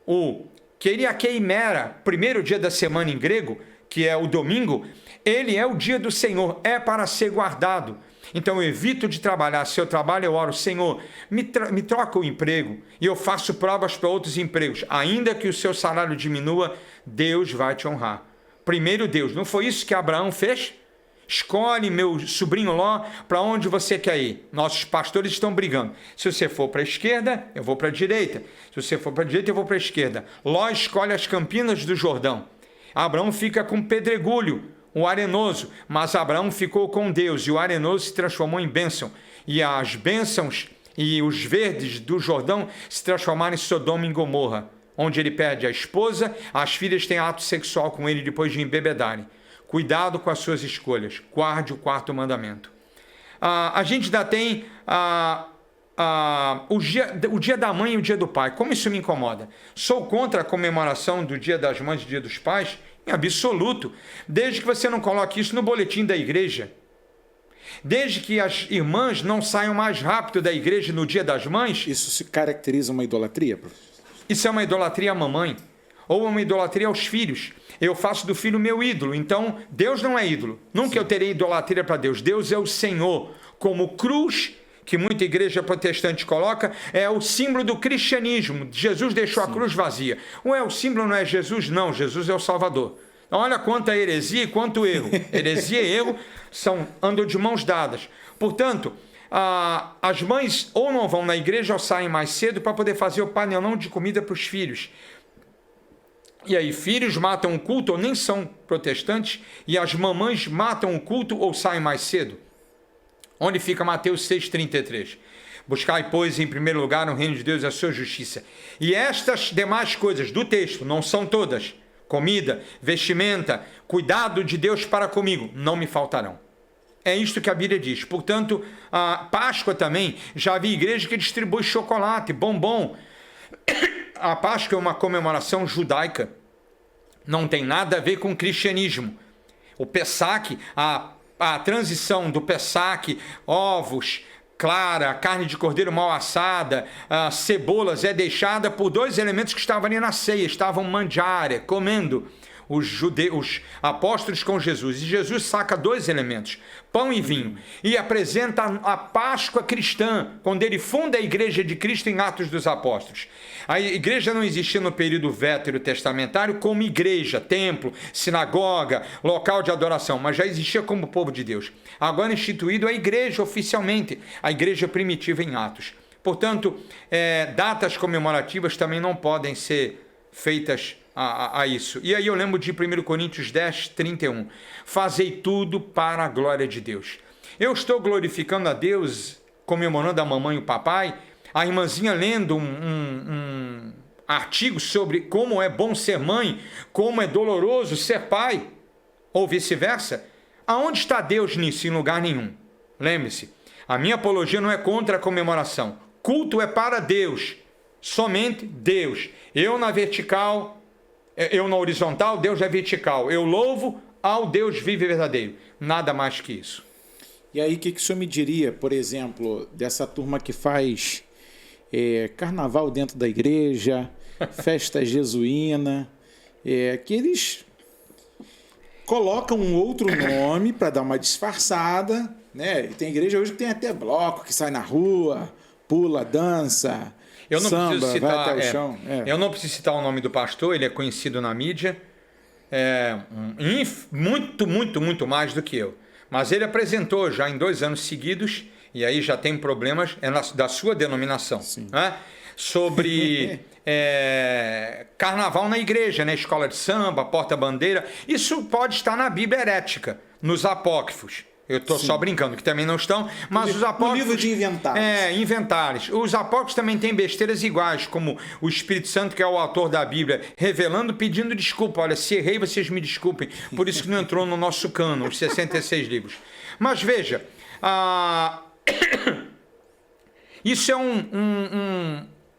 o Kyriakeimera, primeiro dia da semana em grego, que é o domingo. Ele é o dia do Senhor, é para ser guardado. Então eu evito de trabalhar. Se eu trabalho, eu oro: Senhor, me troca o emprego, e eu faço provas para outros empregos. Ainda que o seu salário diminua, Deus vai te honrar. Primeiro Deus. Não foi isso que Abraão fez? Escolhe, meu sobrinho Ló, para onde você quer ir. Nossos pastores estão brigando. Se você for para a esquerda, eu vou para a direita. Se você for para a direita, eu vou para a esquerda. Ló escolhe as campinas do Jordão. Abraão fica com pedregulho, o arenoso, mas Abraão ficou com Deus e o arenoso se transformou em bênção. E as bênçãos e os verdes do Jordão se transformaram em Sodoma e Gomorra, onde ele perde a esposa, as filhas têm ato sexual com ele depois de embebedarem. Cuidado com as suas escolhas, guarde o 4º mandamento. A gente ainda tem o dia da mãe e o dia do pai. Como isso me incomoda? Sou contra a comemoração do dia das mães e do dia dos pais? Em absoluto. Desde que você não coloque isso no boletim da igreja. Desde que as irmãs não saiam mais rápido da igreja no dia das mães. Isso se caracteriza uma idolatria, professor? Isso é uma idolatria à mamãe. Ou uma idolatria aos filhos. Eu faço do filho meu ídolo. Então, Deus não é ídolo. Nunca Sim. Eu terei idolatria para Deus. Deus é o Senhor. Como cruz, que muita igreja protestante coloca, é o símbolo do cristianismo. Jesus deixou Sim. A cruz vazia. Ué, o símbolo não é Jesus? Não, Jesus é o Salvador. Olha quanta heresia e quanto erro. Heresia e erro andam de mãos dadas. Portanto, as mães ou não vão na igreja ou saem mais cedo para poder fazer o panelão de comida para os filhos. E aí, filhos matam o culto ou nem são protestantes, e as mamães matam o culto ou saem mais cedo. Onde fica Mateus 6,33? Buscai, pois, em primeiro lugar o reino de Deus e a sua justiça. E estas demais coisas do texto, não são todas, comida, vestimenta, cuidado de Deus para comigo, não me faltarão. É isto que a Bíblia diz. Portanto, a Páscoa também, já vi igreja que distribui chocolate, bombom. A Páscoa é uma comemoração judaica. Não tem nada a ver com o cristianismo. O Pessac, a transição do Pessac, ovos, clara, carne de cordeiro mal assada, cebolas, é deixada por dois elementos que estavam ali na ceia. Estavam mangiare, comendo. Os apóstolos com Jesus. E Jesus saca dois elementos, pão e vinho, e apresenta a Páscoa cristã, quando ele funda a igreja de Cristo em Atos dos Apóstolos. A igreja não existia no período veterotestamentário como igreja, templo, sinagoga, local de adoração, mas já existia como povo de Deus. Agora instituído a igreja oficialmente, a igreja primitiva em Atos. Portanto, datas comemorativas também não podem ser feitas a isso. E aí eu lembro de 1 Coríntios 10, 31. Fazei tudo para a glória de Deus. Eu estou glorificando a Deus, comemorando a mamãe e o papai, a irmãzinha lendo um artigo sobre como é bom ser mãe, como é doloroso ser pai, ou vice-versa. Aonde está Deus nisso? Em lugar nenhum. Lembre-se, a minha apologia não é contra a comemoração. Culto é para Deus, somente Deus. Eu na vertical, eu na horizontal, Deus é vertical. Eu louvo ao Deus vivo e verdadeiro. Nada mais que isso. E aí, o que o senhor me diria, por exemplo, dessa turma que faz carnaval dentro da igreja, festa jesuína, que eles colocam um outro nome para dar uma disfarçada, né? E tem igreja hoje que tem até bloco, que sai na rua, pula, dança... Eu não samba, preciso citar, vai até o chão. Eu não preciso citar o nome do pastor, ele é conhecido na mídia, muito mais do que eu. Mas ele apresentou já em 2 anos seguidos, e aí já tem problemas da sua denominação, né? Sobre carnaval na igreja, né? Escola de samba, porta-bandeira. Isso pode estar na Bíblia herética, nos apócrifos. Eu estou só brincando, que também não estão, mas os apócrifos... No livro de inventários. Inventários. Os apócrifos também têm besteiras iguais, como o Espírito Santo, que é o autor da Bíblia, revelando, pedindo desculpa. Olha, se errei, vocês me desculpem. Por isso que não entrou no nosso cano, os 66 livros. Mas veja, isso é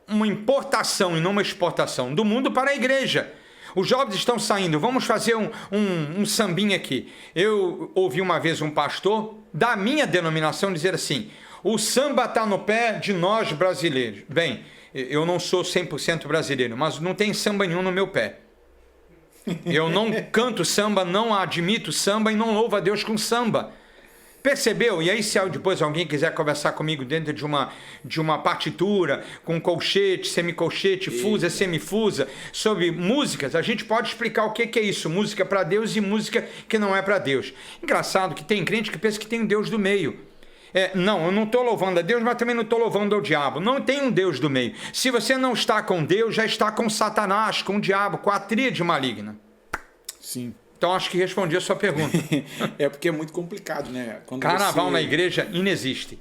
uma importação e não uma exportação do mundo para a igreja. Os jovens estão saindo, vamos fazer um sambinha aqui. Eu ouvi uma vez um pastor da minha denominação dizer assim: o samba está no pé de nós brasileiros. Bem, eu não sou 100% brasileiro, mas não tem samba nenhum no meu pé. Eu não canto samba, não admito samba e não louvo a Deus com samba. Percebeu? E aí, se depois alguém quiser conversar comigo dentro de uma partitura, com colchete, semicolchete, fusa, semifusa, sobre músicas, a gente pode explicar o que é isso, música para Deus e música que não é para Deus. Engraçado que tem crente que pensa que tem um Deus do meio. Não, eu não estou louvando a Deus, mas também não estou louvando ao diabo. Não tem um Deus do meio. Se você não está com Deus, já está com Satanás, com o diabo, com a tríade maligna. Sim. Então acho que respondi a sua pergunta. É porque é muito complicado, né? Quando Carnaval na igreja inexiste.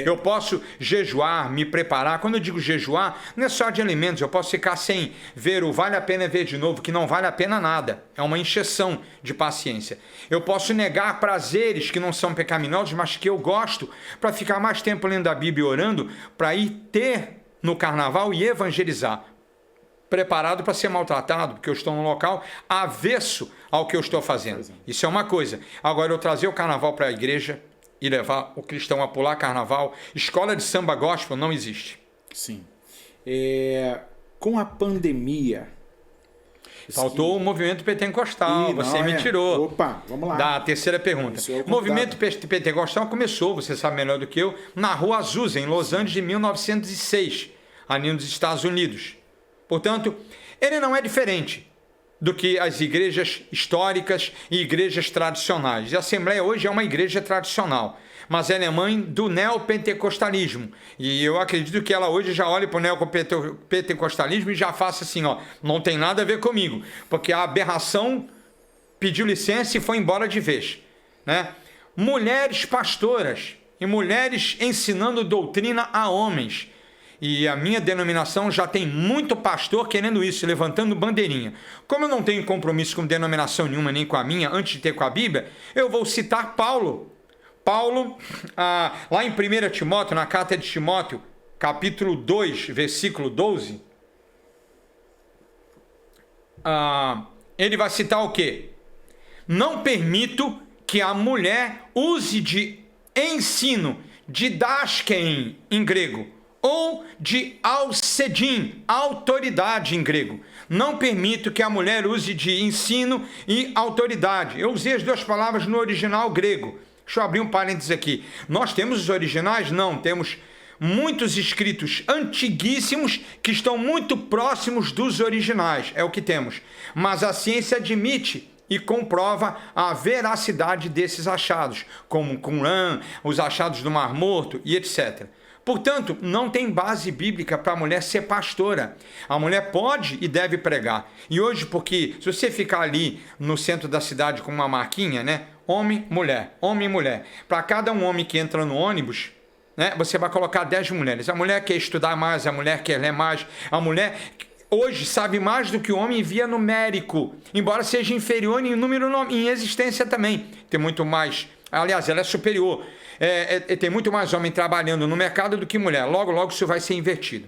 Eu posso jejuar, me preparar. Quando eu digo jejuar, não é só de alimentos. Eu posso ficar sem ver o vale a pena ver de novo, que não vale a pena nada. É uma encheção de paciência. Eu posso negar prazeres que não são pecaminosos, mas que eu gosto, para ficar mais tempo lendo a Bíblia e orando, para ir ter no carnaval e evangelizar. Preparado para ser maltratado, porque eu estou num local avesso ao que eu estou fazendo. Isso é uma coisa. Agora, eu trazer o carnaval para a igreja e levar o cristão a pular carnaval, escola de samba gospel não existe. Sim. Com a pandemia... Faltou o movimento pentecostal, você me tirou. Opa, vamos lá. Da terceira pergunta. O movimento pentecostal começou, você sabe melhor do que eu, na Rua Azusa, em Los Angeles, de 1906, ali nos Estados Unidos. Portanto, ele não é diferente do que as igrejas históricas e igrejas tradicionais. A Assembleia hoje é uma igreja tradicional, mas ela é mãe do neopentecostalismo. E eu acredito que ela hoje já olha para o neopentecostalismo e já faça assim, ó, não tem nada a ver comigo, porque a aberração pediu licença e foi embora de vez, né? Mulheres pastoras e mulheres ensinando doutrina a homens. E a minha denominação já tem muito pastor querendo isso, levantando bandeirinha. Como eu não tenho compromisso com denominação nenhuma, nem com a minha, antes de ter com a Bíblia, eu vou citar Paulo. Paulo, lá em 1 Timóteo, na carta de Timóteo, capítulo 2, versículo 12, ele vai citar o quê? Não permito que a mulher use de ensino, didaskein em grego, ou de alcedim, autoridade em grego. Não permito que a mulher use de ensino e autoridade. Eu usei as duas palavras no original grego. Deixa eu abrir um parênteses aqui. Nós temos os originais? Não, temos muitos escritos antiguíssimos que estão muito próximos dos originais. É o que temos. Mas a ciência admite e comprova a veracidade desses achados, como o Qumran, os achados do Mar Morto e etc. Portanto, não tem base bíblica para a mulher ser pastora. A mulher pode e deve pregar. E hoje, porque se você ficar ali no centro da cidade com uma marquinha, né? Homem, mulher, homem, mulher. Para cada um homem que entra no ônibus, né? Você vai colocar 10 mulheres. A mulher quer estudar mais, a mulher quer ler mais, a mulher hoje sabe mais do que o homem via numérico, embora seja inferior em número, em existência também. Tem muito mais, aliás, ela é superior. Tem muito mais homem trabalhando no mercado do que mulher. Logo, logo isso vai ser invertido.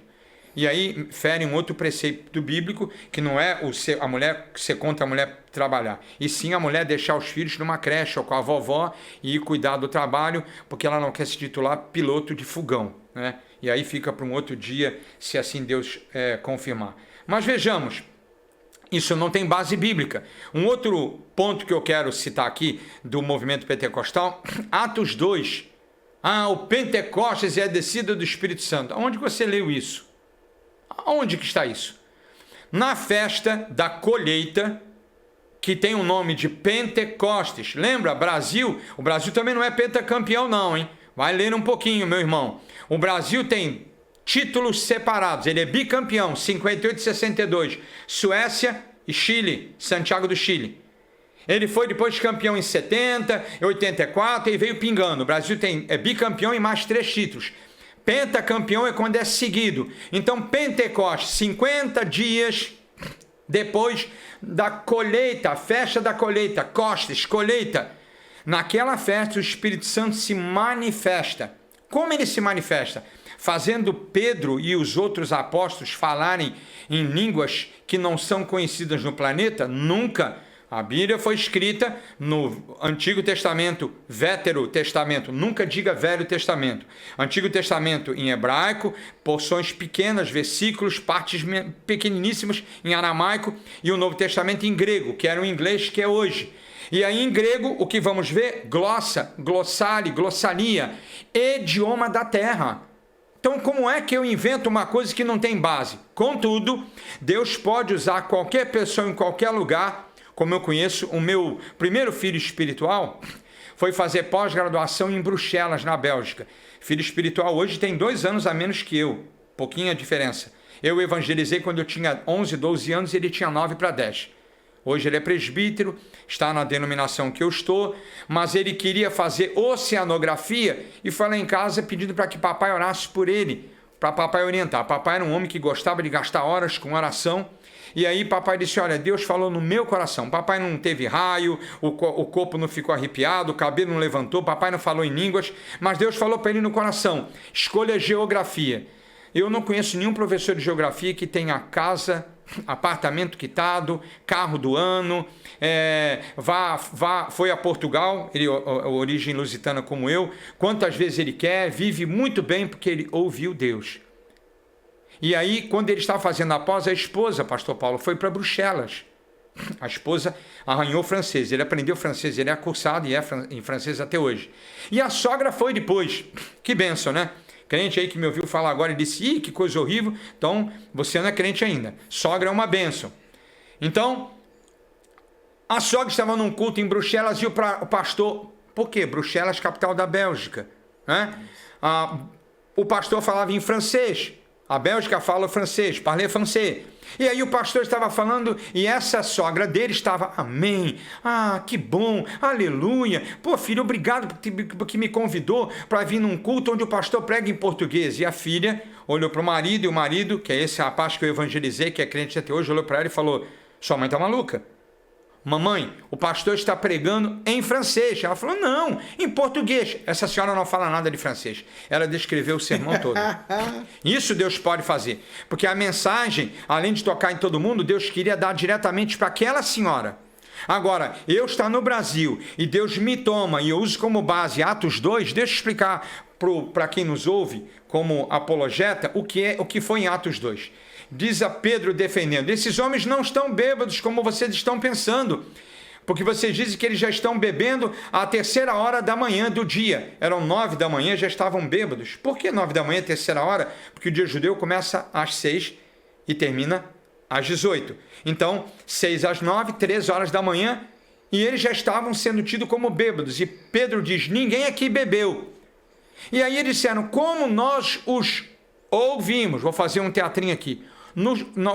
E aí fere um outro preceito bíblico, que não é a mulher ser contra a mulher trabalhar, e sim a mulher deixar os filhos numa creche ou com a vovó e cuidar do trabalho, porque ela não quer se titular piloto de fogão, né? E aí fica para um outro dia, se assim Deus confirmar. Mas vejamos, isso não tem base bíblica. Um outro ponto que eu quero citar aqui do movimento pentecostal, Atos 2. O Pentecostes é a descida do Espírito Santo. Onde você leu isso? Onde que está isso? Na festa da colheita, que tem o nome de Pentecostes. Lembra, Brasil? O Brasil também não é pentacampeão não, hein? Vai ler um pouquinho, meu irmão. O Brasil tem títulos separados. Ele é bicampeão, 58 e 62. Suécia e Chile, Santiago do Chile. Ele foi depois campeão em 70, 84 e veio pingando. O Brasil é bicampeão e mais 3 títulos. Pentacampeão é quando é seguido. Então, Pentecostes, 50 dias depois da colheita, a festa da colheita, Costes, colheita. Naquela festa, o Espírito Santo se manifesta. Como ele se manifesta? Fazendo Pedro e os outros apóstolos falarem em línguas que não são conhecidas no planeta? Nunca. A Bíblia foi escrita no Antigo Testamento, Vétero Testamento, nunca diga Velho Testamento. Antigo Testamento em hebraico, porções pequenas, versículos, partes pequeniníssimas em aramaico, e o Novo Testamento em grego, que era o inglês que é hoje. E aí em grego, o que vamos ver? Glossa, glossale, glossalia, idioma da terra. Então, como é que eu invento uma coisa que não tem base? Contudo, Deus pode usar qualquer pessoa em qualquer lugar. Como eu conheço, o meu primeiro filho espiritual foi fazer pós-graduação em Bruxelas, na Bélgica. Filho espiritual hoje tem 2 anos a menos que eu, pouquinha diferença. Eu evangelizei quando eu tinha 11, 12 anos e ele tinha 9 para 10. Hoje ele é presbítero, está na denominação que eu estou, mas ele queria fazer oceanografia e foi lá em casa pedindo para que papai orasse por ele, para papai orientar. Papai era um homem que gostava de gastar horas com oração. E aí papai disse, olha, Deus falou no meu coração. Papai não teve raio, o corpo não ficou arrepiado, o cabelo não levantou, papai não falou em línguas, mas Deus falou para ele no coração, escolha geografia. Eu não conheço nenhum professor de geografia que tenha casa, apartamento quitado, carro do ano, foi a Portugal, ele origem lusitana como eu, quantas vezes ele quer, vive muito bem porque ele ouviu Deus. E aí, quando ele estava fazendo a pós, a esposa, pastor Paulo, foi para Bruxelas. A esposa arranhou francês, ele aprendeu francês, ele é cursado e é em francês até hoje. E a sogra foi depois. Que bênção, né? Crente aí que me ouviu falar agora e disse, ih, que coisa horrível, então você não é crente ainda. Sogra é uma bênção. Então, a sogra estava num culto em Bruxelas e o pastor... Por quê? Bruxelas, capital da Bélgica. Né? O pastor falava em francês. A Bélgica fala francês, parle francês. E aí o pastor estava falando e essa sogra dele estava, amém, que bom, aleluia. Pô, filho, obrigado porque me convidou para vir num culto onde o pastor prega em português. E a filha olhou para o marido, e o marido, que é esse rapaz que eu evangelizei, que é crente até hoje, olhou para ela e falou, sua mãe está maluca. Mamãe, o pastor está pregando em francês. Ela falou, não, em português. Essa senhora não fala nada de francês. Ela descreveu o sermão todo. Isso Deus pode fazer. Porque a mensagem, além de tocar em todo mundo, Deus queria dar diretamente para aquela senhora. Agora, eu estou no Brasil e Deus me toma e eu uso como base Atos 2, deixa eu explicar para quem nos ouve, como apologeta, o que foi em Atos 2. Diz a Pedro defendendo, esses homens não estão bêbados como vocês estão pensando, porque vocês dizem que eles já estão bebendo à 3ª da manhã do dia. Eram 9 da manhã, já estavam bêbados. Por que 9 da manhã, 3ª? Porque o dia judeu começa às 6 e termina às 18. Então, 6 às 9, 3 horas da manhã, e eles já estavam sendo tidos como bêbados. E Pedro diz, ninguém aqui bebeu. E aí eles disseram, como nós os ouvimos, vou fazer um teatrinho aqui,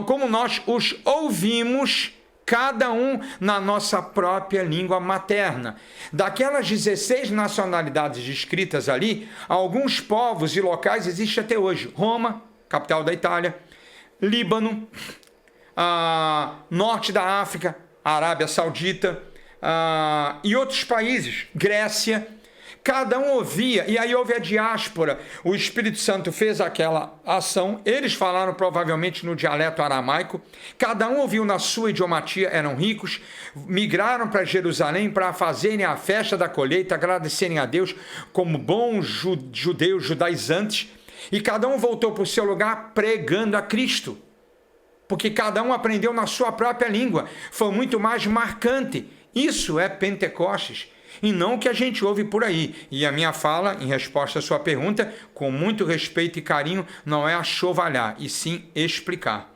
como nós os ouvimos, cada um na nossa própria língua materna. Daquelas 16 nacionalidades descritas ali, alguns povos e locais existem até hoje. Roma, capital da Itália, Líbano, norte da África, Arábia Saudita e outros países, Grécia. Cada um ouvia, e aí houve a diáspora. O Espírito Santo fez aquela ação, eles falaram provavelmente no dialeto aramaico, cada um ouviu na sua idiomatia, eram ricos, migraram para Jerusalém para fazerem a festa da colheita, agradecerem a Deus como bons judeus judaizantes, e cada um voltou para o seu lugar pregando a Cristo, porque cada um aprendeu na sua própria língua, foi muito mais marcante. Isso é Pentecostes. E não o que a gente ouve por aí. E a minha fala, em resposta à sua pergunta, com muito respeito e carinho, não é achovalhar, e sim explicar.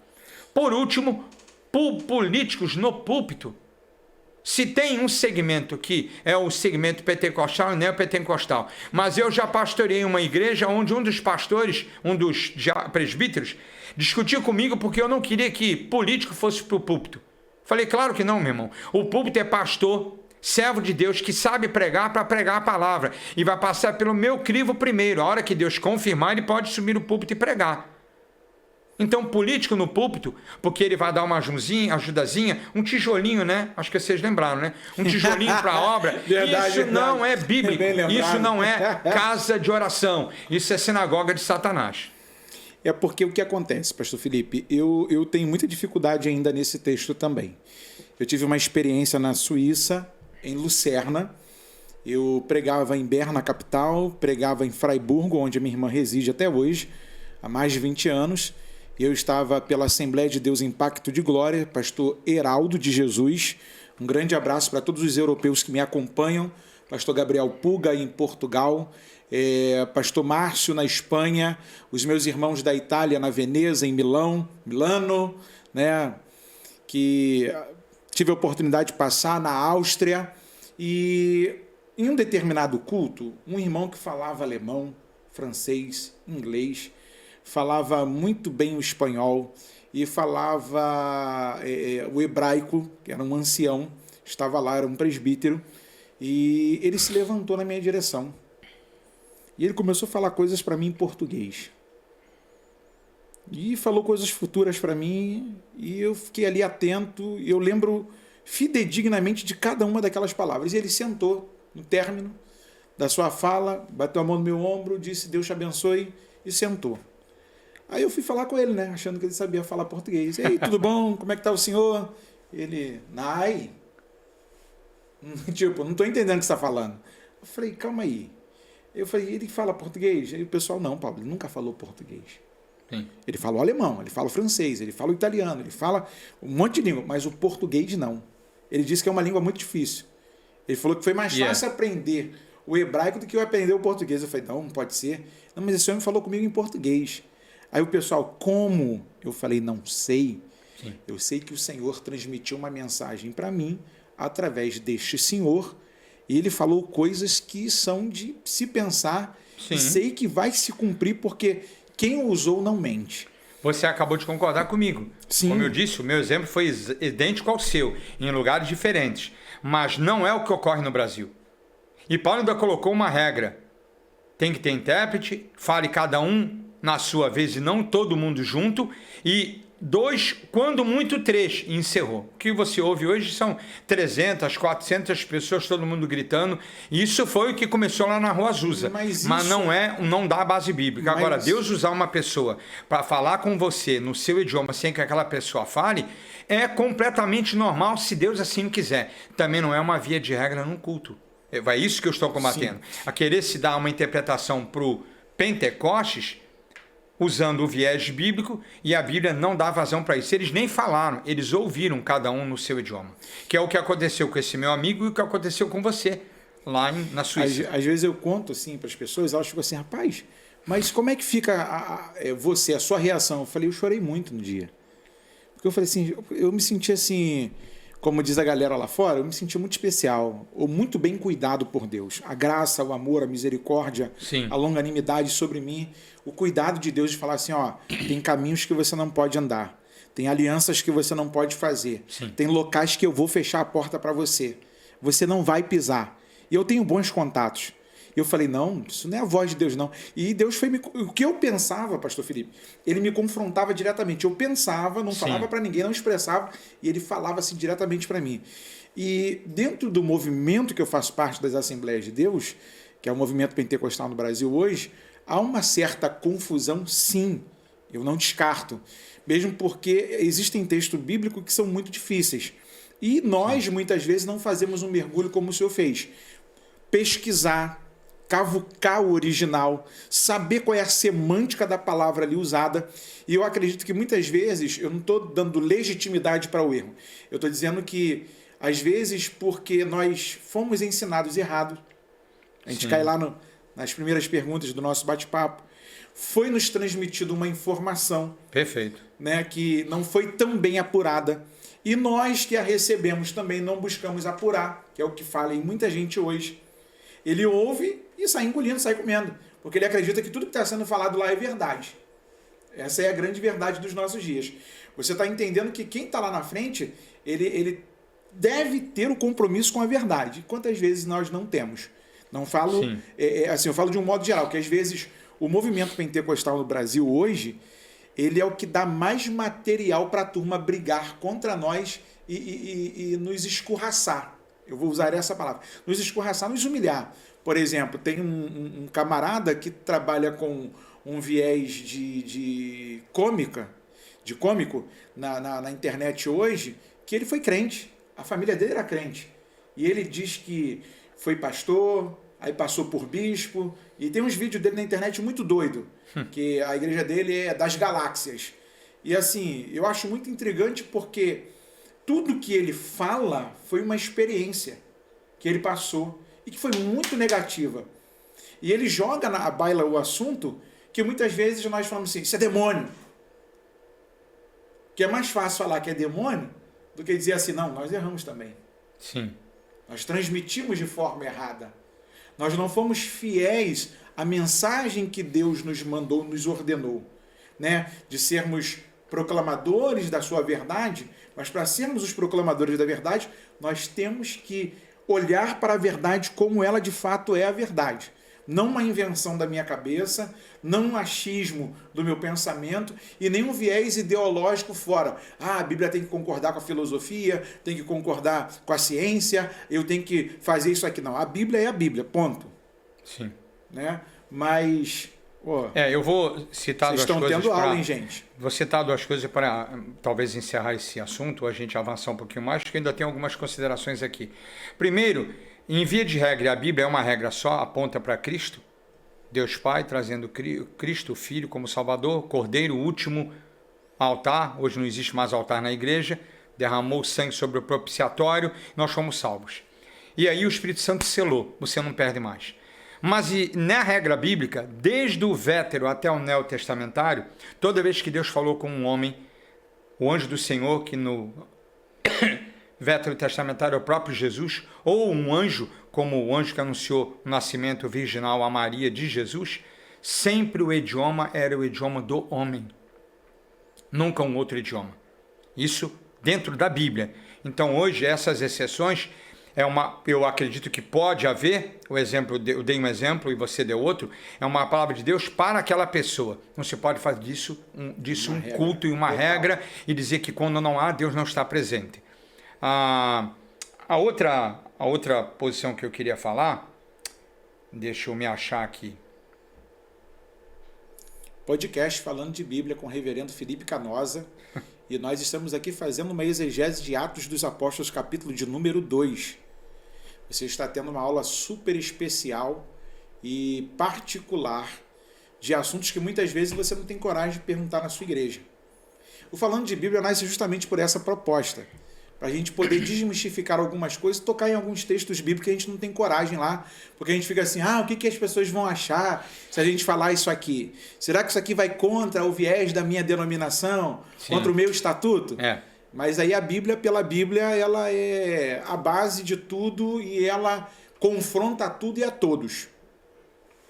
Por último, políticos no púlpito. Se tem um segmento que é o segmento pentecostal, não é pentecostal. Mas eu já pastoreei uma igreja onde um dos pastores, um dos presbíteros, discutiu comigo porque eu não queria que político fosse para o púlpito. Falei, claro que não, meu irmão. O púlpito é pastor, servo de Deus que sabe pregar para pregar a palavra e vai passar pelo meu crivo primeiro. A hora que Deus confirmar, ele pode subir no púlpito e pregar. Então, político no púlpito, porque ele vai dar uma ajudazinha, um tijolinho, né? Acho que vocês lembraram, né? Um tijolinho para a obra. Verdade, isso não é bíblico. Isso não é casa de oração. Isso é sinagoga de Satanás. É porque o que acontece, pastor Felipe, eu tenho muita dificuldade ainda nesse texto também. Eu tive uma experiência na Suíça, em Lucerna. Eu pregava em Berna, capital, pregava em Freiburgo, onde a minha irmã reside até hoje, há mais de 20 anos. Eu estava pela Assembleia de Deus Impacto de Glória, pastor Heraldo de Jesus. Um grande abraço para todos os europeus que me acompanham. Pastor Gabriel Puga, em Portugal. Pastor Márcio, na Espanha. Os meus irmãos da Itália, na Veneza, em Milano, né? Que tive a oportunidade de passar na Áustria. E em um determinado culto, um irmão que falava alemão, francês, inglês, falava muito bem o espanhol. e falava o hebraico, que era um ancião, estava lá, era um presbítero, e ele se levantou na minha direção. E ele começou a falar coisas para mim em português. E falou coisas futuras para mim, e eu fiquei ali atento, e eu lembro fidedignamente de cada uma daquelas palavras. E ele sentou no término da sua fala, bateu a mão no meu ombro, disse Deus te abençoe, e sentou. Aí eu fui falar com ele, né, achando que ele sabia falar português. Ei, tudo bom? Como é que tá o senhor? Ele, Nai, tipo, não tô entendendo o que você está falando. Eu falei, calma aí. Eu falei, ele fala português? Aí o pessoal, não, Pablo, ele nunca falou português. Sim. Ele fala o alemão, ele fala o francês, ele fala o italiano, ele fala um monte de língua, mas o português não. Ele disse que é uma língua muito difícil. Ele falou que foi mais fácil aprender o hebraico do que eu aprender o português. Eu falei, não pode ser. Não, mas esse homem falou comigo em português. Aí o pessoal, como? Eu falei, não sei. Sim. Eu sei que o Senhor transmitiu uma mensagem para mim através deste senhor, e ele falou coisas que são de se pensar. Sim. E sei que vai se cumprir, porque quem o usou não mente. Você acabou de concordar comigo. Sim. Como eu disse, o meu exemplo foi idêntico ao seu, em lugares diferentes. Mas não é o que ocorre no Brasil. E Paulo ainda colocou uma regra. Tem que ter intérprete, fale cada um na sua vez e não todo mundo junto. E 2, quando muito 3, e encerrou. O que você ouve hoje são 300, 400 pessoas, todo mundo gritando. Isso foi o que começou lá na Rua Azusa. Mas não dá base bíblica. Agora, Deus usar uma pessoa para falar com você no seu idioma sem que aquela pessoa fale, é completamente normal se Deus assim quiser. Também não é uma via de regra num culto. É isso que eu estou combatendo. Sim. A querer se dar uma interpretação para o Pentecostes, usando o viés bíblico, e a Bíblia não dá vazão para isso. Eles nem falaram, eles ouviram cada um no seu idioma. Que é o que aconteceu com esse meu amigo e o que aconteceu com você, lá na Suíça. Às vezes eu conto assim para as pessoas, elas ficam assim, rapaz, mas como é que fica a sua reação? Eu falei, eu chorei muito no dia. Porque eu falei assim, eu me senti assim, como diz a galera lá fora, eu me senti muito especial, ou muito bem cuidado por Deus. A graça, o amor, a misericórdia, Sim. A longanimidade sobre mim, o cuidado de Deus de falar assim, ó, tem caminhos que você não pode andar, tem alianças que você não pode fazer, Sim. Tem locais que eu vou fechar a porta para você não vai pisar. E eu tenho bons contatos. E eu falei, não, isso não é a voz de Deus, não. E Deus foi o que eu pensava, pastor Felipe, ele me confrontava diretamente. Eu pensava, não falava para ninguém, não expressava, e ele falava assim diretamente para mim. E dentro do movimento que eu faço parte das Assembleias de Deus, que é o movimento pentecostal no Brasil hoje, há uma certa confusão, sim. Eu não descarto. Mesmo porque existem textos bíblicos que são muito difíceis. E nós, muitas vezes, não fazemos um mergulho como o senhor fez. Pesquisar, cavucar o original, saber qual é a semântica da palavra ali usada. E eu acredito que muitas vezes, eu não estou dando legitimidade para o erro. Eu estou dizendo que, às vezes, porque nós fomos ensinados errado, a gente cai lá nas primeiras perguntas do nosso bate-papo, foi nos transmitido uma informação, perfeito, né, que não foi tão bem apurada. E nós que a recebemos também não buscamos apurar, que é o que fala em muita gente hoje. Ele ouve e sai engolindo, sai comendo, porque ele acredita que tudo que está sendo falado lá é verdade. Essa é a grande verdade dos nossos dias. Você está entendendo que quem está lá na frente, ele deve ter o compromisso com a verdade. Quantas vezes nós não temos? Não falo, assim, eu falo de um modo geral, que às vezes o movimento pentecostal no Brasil hoje, ele é o que dá mais material para a turma brigar contra nós e nos escorraçar. Eu vou usar essa palavra. Nos escorraçar, nos humilhar. Por exemplo, tem um camarada que trabalha com um viés de cômico na internet hoje, que ele foi crente. A família dele era crente. E ele diz que foi pastor, aí passou por bispo, e tem uns vídeos dele na internet muito doido, que a igreja dele é das galáxias. E assim, eu acho muito intrigante porque tudo que ele fala foi uma experiência que ele passou e que foi muito negativa. E ele joga na baila o assunto que muitas vezes nós falamos assim, isso é demônio. Que é mais fácil falar que é demônio do que dizer assim, não, nós erramos também. Sim. Nós transmitimos de forma errada. Nós não fomos fiéis à mensagem que Deus nos mandou, nos ordenou, né? De sermos proclamadores da sua verdade, mas para sermos os proclamadores da verdade, nós temos que olhar para a verdade como ela de fato é a verdade. Não uma invenção da minha cabeça, não um achismo do meu pensamento e nem um viés ideológico fora. A Bíblia tem que concordar com a filosofia, tem que concordar com a ciência, eu tenho que fazer isso aqui. Não, a Bíblia é a Bíblia, ponto. Sim. Né? Mas... eu vou citar duas coisas. Vocês estão tendo aula, hein, gente? Vou citar duas coisas para talvez encerrar esse assunto, ou a gente avançar um pouquinho mais, porque ainda tem algumas considerações aqui. Primeiro, em via de regra, a Bíblia é uma regra só, aponta para Cristo, Deus Pai, trazendo Cristo, o Filho, como Salvador, Cordeiro, o último altar, hoje não existe mais altar na igreja, derramou o sangue sobre o propiciatório, nós fomos salvos. E aí o Espírito Santo selou, você não perde mais. Mas na regra bíblica, desde o Vétero até o Neotestamentário, toda vez que Deus falou com um homem, o anjo do Senhor, que no Vétero Testamentário é o próprio Jesus, ou um anjo, como o anjo que anunciou o nascimento virginal a Maria de Jesus, sempre o idioma era o idioma do homem, nunca um outro idioma. Isso dentro da Bíblia. Então hoje essas exceções... eu acredito que pode haver, eu dei um exemplo e você deu outro, é uma palavra de Deus para aquela pessoa. Não se pode fazer disso um culto e uma regra e dizer que quando não há, Deus não está presente. A outra posição que eu queria falar, deixa eu me achar aqui. Podcast falando de Bíblia com o reverendo Felipe Canosa. E nós estamos aqui fazendo uma exegese de Atos dos Apóstolos, capítulo de número 2. Você está tendo uma aula super especial e particular de assuntos que muitas vezes você não tem coragem de perguntar na sua igreja. O Falando de Bíblia nasce justamente por essa proposta, para a gente poder desmistificar algumas coisas, tocar em alguns textos bíblicos que a gente não tem coragem lá, porque a gente fica assim, o que as pessoas vão achar se a gente falar isso aqui? Será que isso aqui vai contra o viés da minha denominação? Sim. Contra o meu estatuto? Mas aí a Bíblia, pela Bíblia, ela é a base de tudo e ela confronta a tudo e a todos.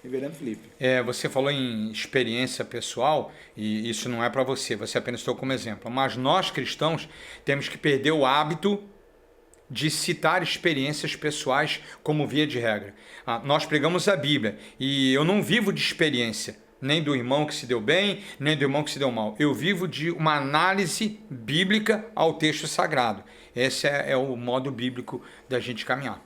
Reverendo Felipe. Você falou em experiência pessoal, e isso não é para você apenas estou como exemplo. Mas nós cristãos temos que perder o hábito de citar experiências pessoais como via de regra. Nós pregamos a Bíblia e eu não vivo de experiência, nem do irmão que se deu bem, nem do irmão que se deu mal. Eu vivo de uma análise bíblica ao texto sagrado. Esse é o modo bíblico da gente caminhar.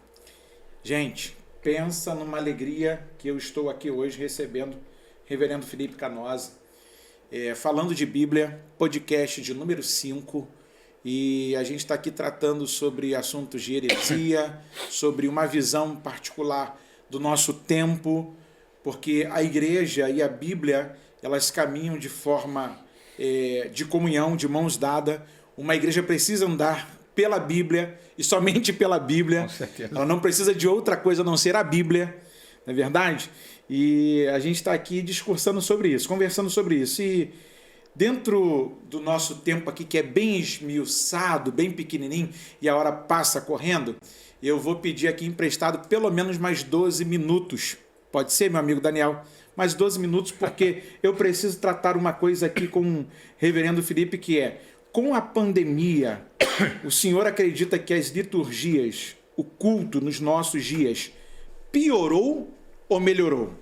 Gente, pensa numa alegria que eu estou aqui hoje recebendo reverendo Felipe Canosa, falando de Bíblia, podcast de número 5, e a gente está aqui tratando sobre assuntos de heresia, sobre uma visão particular do nosso tempo, porque a igreja e a Bíblia, elas caminham de forma de comunhão, de mãos dadas. Uma igreja precisa andar pela Bíblia e somente pela Bíblia. Com certeza. Ela não precisa de outra coisa a não ser a Bíblia, não é verdade? E a gente está aqui discursando sobre isso, conversando sobre isso. E dentro do nosso tempo aqui, que é bem esmiuçado, bem pequenininho, e a hora passa correndo, eu vou pedir aqui emprestado pelo menos mais 12 minutos. Pode ser, meu amigo Daniel? Mais 12 minutos, porque eu preciso tratar uma coisa aqui com o reverendo Felipe, que é: com a pandemia, o senhor acredita que as liturgias, o culto nos nossos dias, piorou ou melhorou?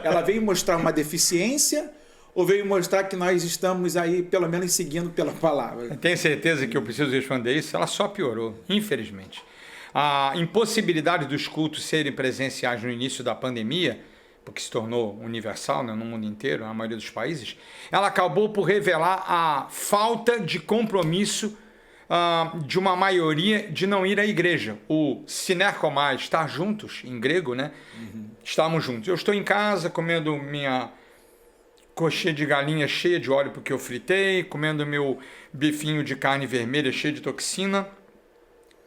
Ela veio mostrar uma deficiência ou veio mostrar que nós estamos aí, pelo menos, seguindo pela palavra? Tenho certeza que eu preciso responder isso. Ela só piorou, infelizmente. A impossibilidade dos cultos serem presenciais no início da pandemia, porque se tornou universal, né, no mundo inteiro, na maioria dos países, ela acabou por revelar a falta de compromisso de uma maioria de não ir à igreja. O sinerkomai, estar juntos, em grego, né? Estamos juntos. Eu estou em casa comendo minha coxinha de galinha cheia de óleo porque eu fritei, comendo meu bifinho de carne vermelha cheio de toxina.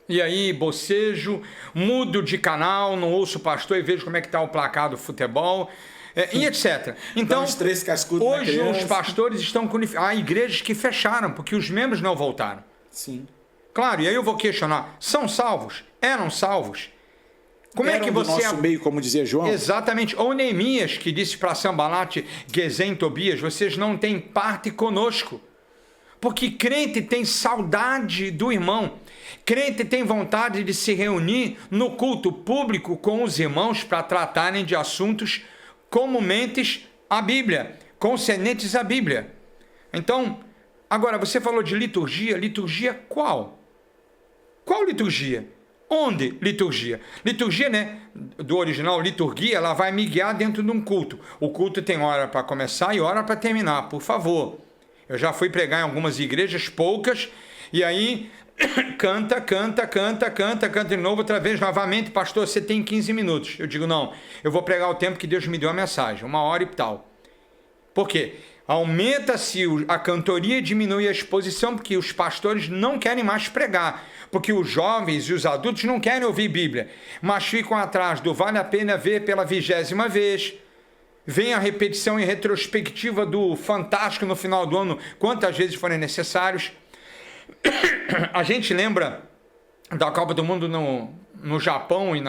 E aí, bocejo, mudo de canal, não ouço o pastor e vejo como é que está o placar do futebol, e etc. Então, hoje os pastores estão com... Há igrejas que fecharam, porque os membros não voltaram. Sim. Claro, e aí eu vou questionar, são salvos? Eram salvos? Como Eram é que você... do nosso meio, como dizia João? Exatamente. Ou Neemias, que disse para Sanbalate, Gesem, Tobias, vocês não têm parte conosco. Porque crente tem saudade do irmão. Crente tem vontade de se reunir no culto público com os irmãos para tratarem de assuntos comumente à Bíblia, concernentes à Bíblia. Então, agora você falou de liturgia. Liturgia qual? Qual liturgia? Onde liturgia? Liturgia, né, do original liturgia, ela vai me guiar dentro de um culto. O culto tem hora para começar e hora para terminar, por favor. Eu já fui pregar em algumas igrejas, poucas, e aí canta de novo, outra vez, novamente, pastor, você tem 15 minutos. Eu digo, não, eu vou pregar o tempo que Deus me deu a mensagem, 1 hora e tal. Por quê? Aumenta-se a cantoria e diminui a exposição, porque os pastores não querem mais pregar, porque os jovens e os adultos não querem ouvir Bíblia, mas ficam atrás do vale a pena ver pela 20ª vez, vem a repetição e retrospectiva do Fantástico no final do ano, quantas vezes forem necessários. A gente lembra da Copa do Mundo no Japão e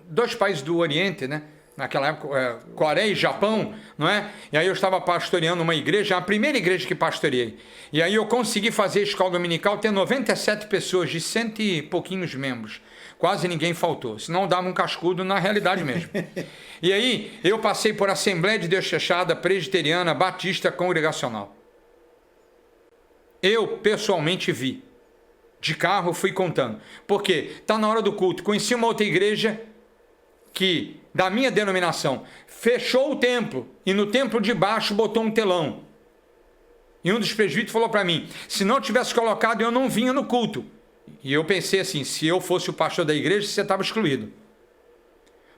dois países do Oriente, né? Naquela época, Coreia e Japão, não é? E aí eu estava pastoreando uma igreja, a primeira igreja que pastoreei. E aí eu consegui fazer a escola dominical, ter 97 pessoas, de 100 e pouquinhos membros. Quase ninguém faltou, senão dava um cascudo na realidade mesmo. E aí eu passei por Assembleia de Deus Fechada, Presbiteriana, Batista, Congregacional. Eu pessoalmente vi. De carro fui contando. Por quê? Está na hora do culto. Conheci uma outra igreja que, da minha denominação, fechou o templo e no templo de baixo botou um telão. E um dos presbíteros falou para mim, se não tivesse colocado, eu não vinha no culto. E eu pensei assim, se eu fosse o pastor da igreja, você estava excluído.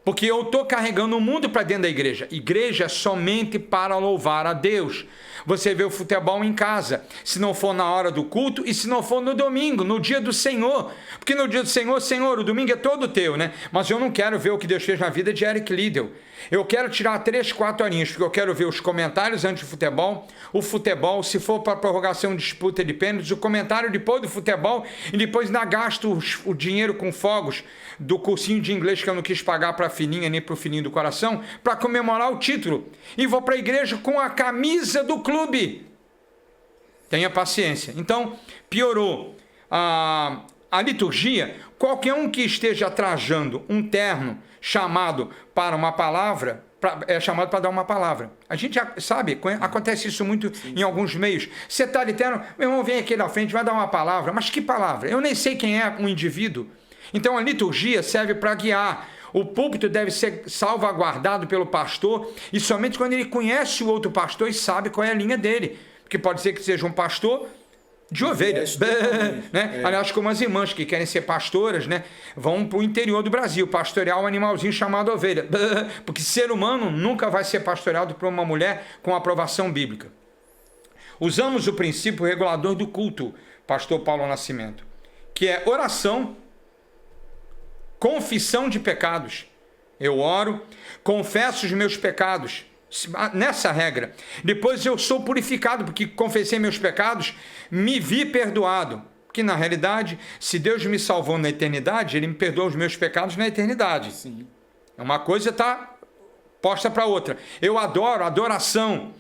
Porque eu estou carregando o mundo para dentro da igreja. Igreja é somente para louvar a Deus. Você vê o futebol em casa, se não for na hora do culto e se não for no domingo, no dia do Senhor. Porque no dia do Senhor, Senhor, o domingo é todo teu, né? Mas eu não quero ver o que Deus fez na vida de Eric Liddell. Eu quero tirar 3, 4 horinhas, porque eu quero ver os comentários antes do futebol, o futebol, se for para prorrogação, disputa de pênaltis, o comentário depois do futebol, e depois ainda gasto o dinheiro com fogos do cursinho de inglês que eu não quis pagar para a fininha nem para o fininho do coração, para comemorar o título. E vou para a igreja com a camisa do clube. Tenha paciência. Então, piorou. A liturgia, qualquer um que esteja trajando um terno chamado para uma palavra, é chamado para dar uma palavra. A gente já sabe, acontece isso muito em alguns meios. Você está de terno, meu irmão vem aqui na frente, vai dar uma palavra. Mas que palavra? Eu nem sei quem é um indivíduo. Então a liturgia serve para guiar. O púlpito deve ser salvaguardado pelo pastor e somente quando ele conhece o outro pastor e sabe qual é a linha dele. Porque pode ser que seja um pastor de ovelhas, né? Aliás, como as irmãs que querem ser pastoras, né, vão para o interior do Brasil pastorear um animalzinho chamado ovelha, porque ser humano nunca vai ser pastoreado por uma mulher com aprovação bíblica. Usamos o princípio regulador do culto, pastor Paulo Nascimento, que é oração, confissão de pecados. Eu oro, confesso os meus pecados, nessa regra. Depois eu sou purificado, porque confessei meus pecados, me vi perdoado. Porque na realidade, se Deus me salvou na eternidade, Ele me perdoa os meus pecados na eternidade. Sim. Uma coisa está posta para outra. Eu adoro, adoração.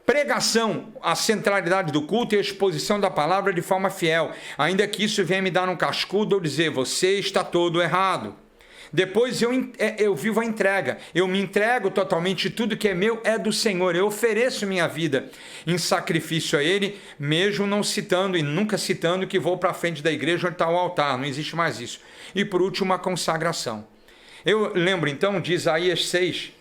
Pregação, a centralidade do culto e a exposição da palavra de forma fiel, ainda que isso venha me dar um cascudo ou dizer, você está todo errado. Depois eu vivo a entrega, eu me entrego totalmente, tudo que é meu é do Senhor, eu ofereço minha vida em sacrifício a Ele, mesmo não citando e nunca citando que vou para a frente da igreja onde está o altar, não existe mais isso. E por último, a consagração. Eu lembro então de Isaías 6,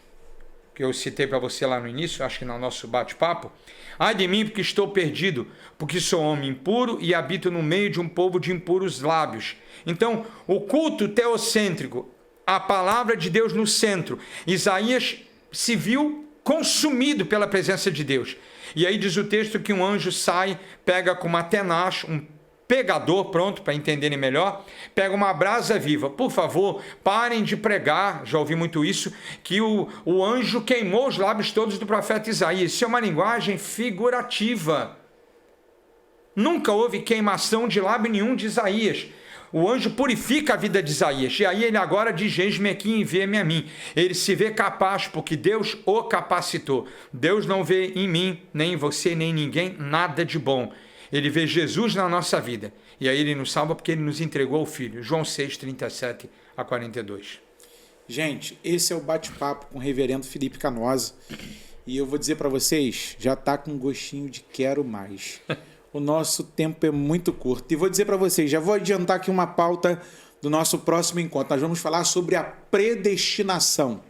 que eu citei para você lá no início, acho que no nosso bate-papo. Ai de mim, porque estou perdido, porque sou homem impuro e habito no meio de um povo de impuros lábios. Então, o culto teocêntrico, a palavra de Deus no centro. Isaías se viu consumido pela presença de Deus. E aí diz o texto que um anjo sai, pega com uma tenache, um pegador, pronto, para entenderem melhor, pega uma brasa viva. Por favor, parem de pregar, já ouvi muito isso, que o anjo queimou os lábios todos do profeta Isaías. Isso é uma linguagem figurativa. Nunca houve queimação de lábio nenhum de Isaías. O anjo purifica a vida de Isaías. E aí ele agora diz: eis-me aqui, envia-me a mim. Ele se vê capaz, porque Deus o capacitou. Deus não vê em mim, nem em você, nem em ninguém, nada de bom. Ele vê Jesus na nossa vida. E aí ele nos salva porque ele nos entregou o Filho. João 6, 37 a 42. Gente, esse é o bate-papo com o reverendo Felipe Canosa. E eu vou dizer para vocês, já está com um gostinho de quero mais. O nosso tempo é muito curto. E vou dizer para vocês, já vou adiantar aqui uma pauta do nosso próximo encontro. Nós vamos falar sobre a predestinação.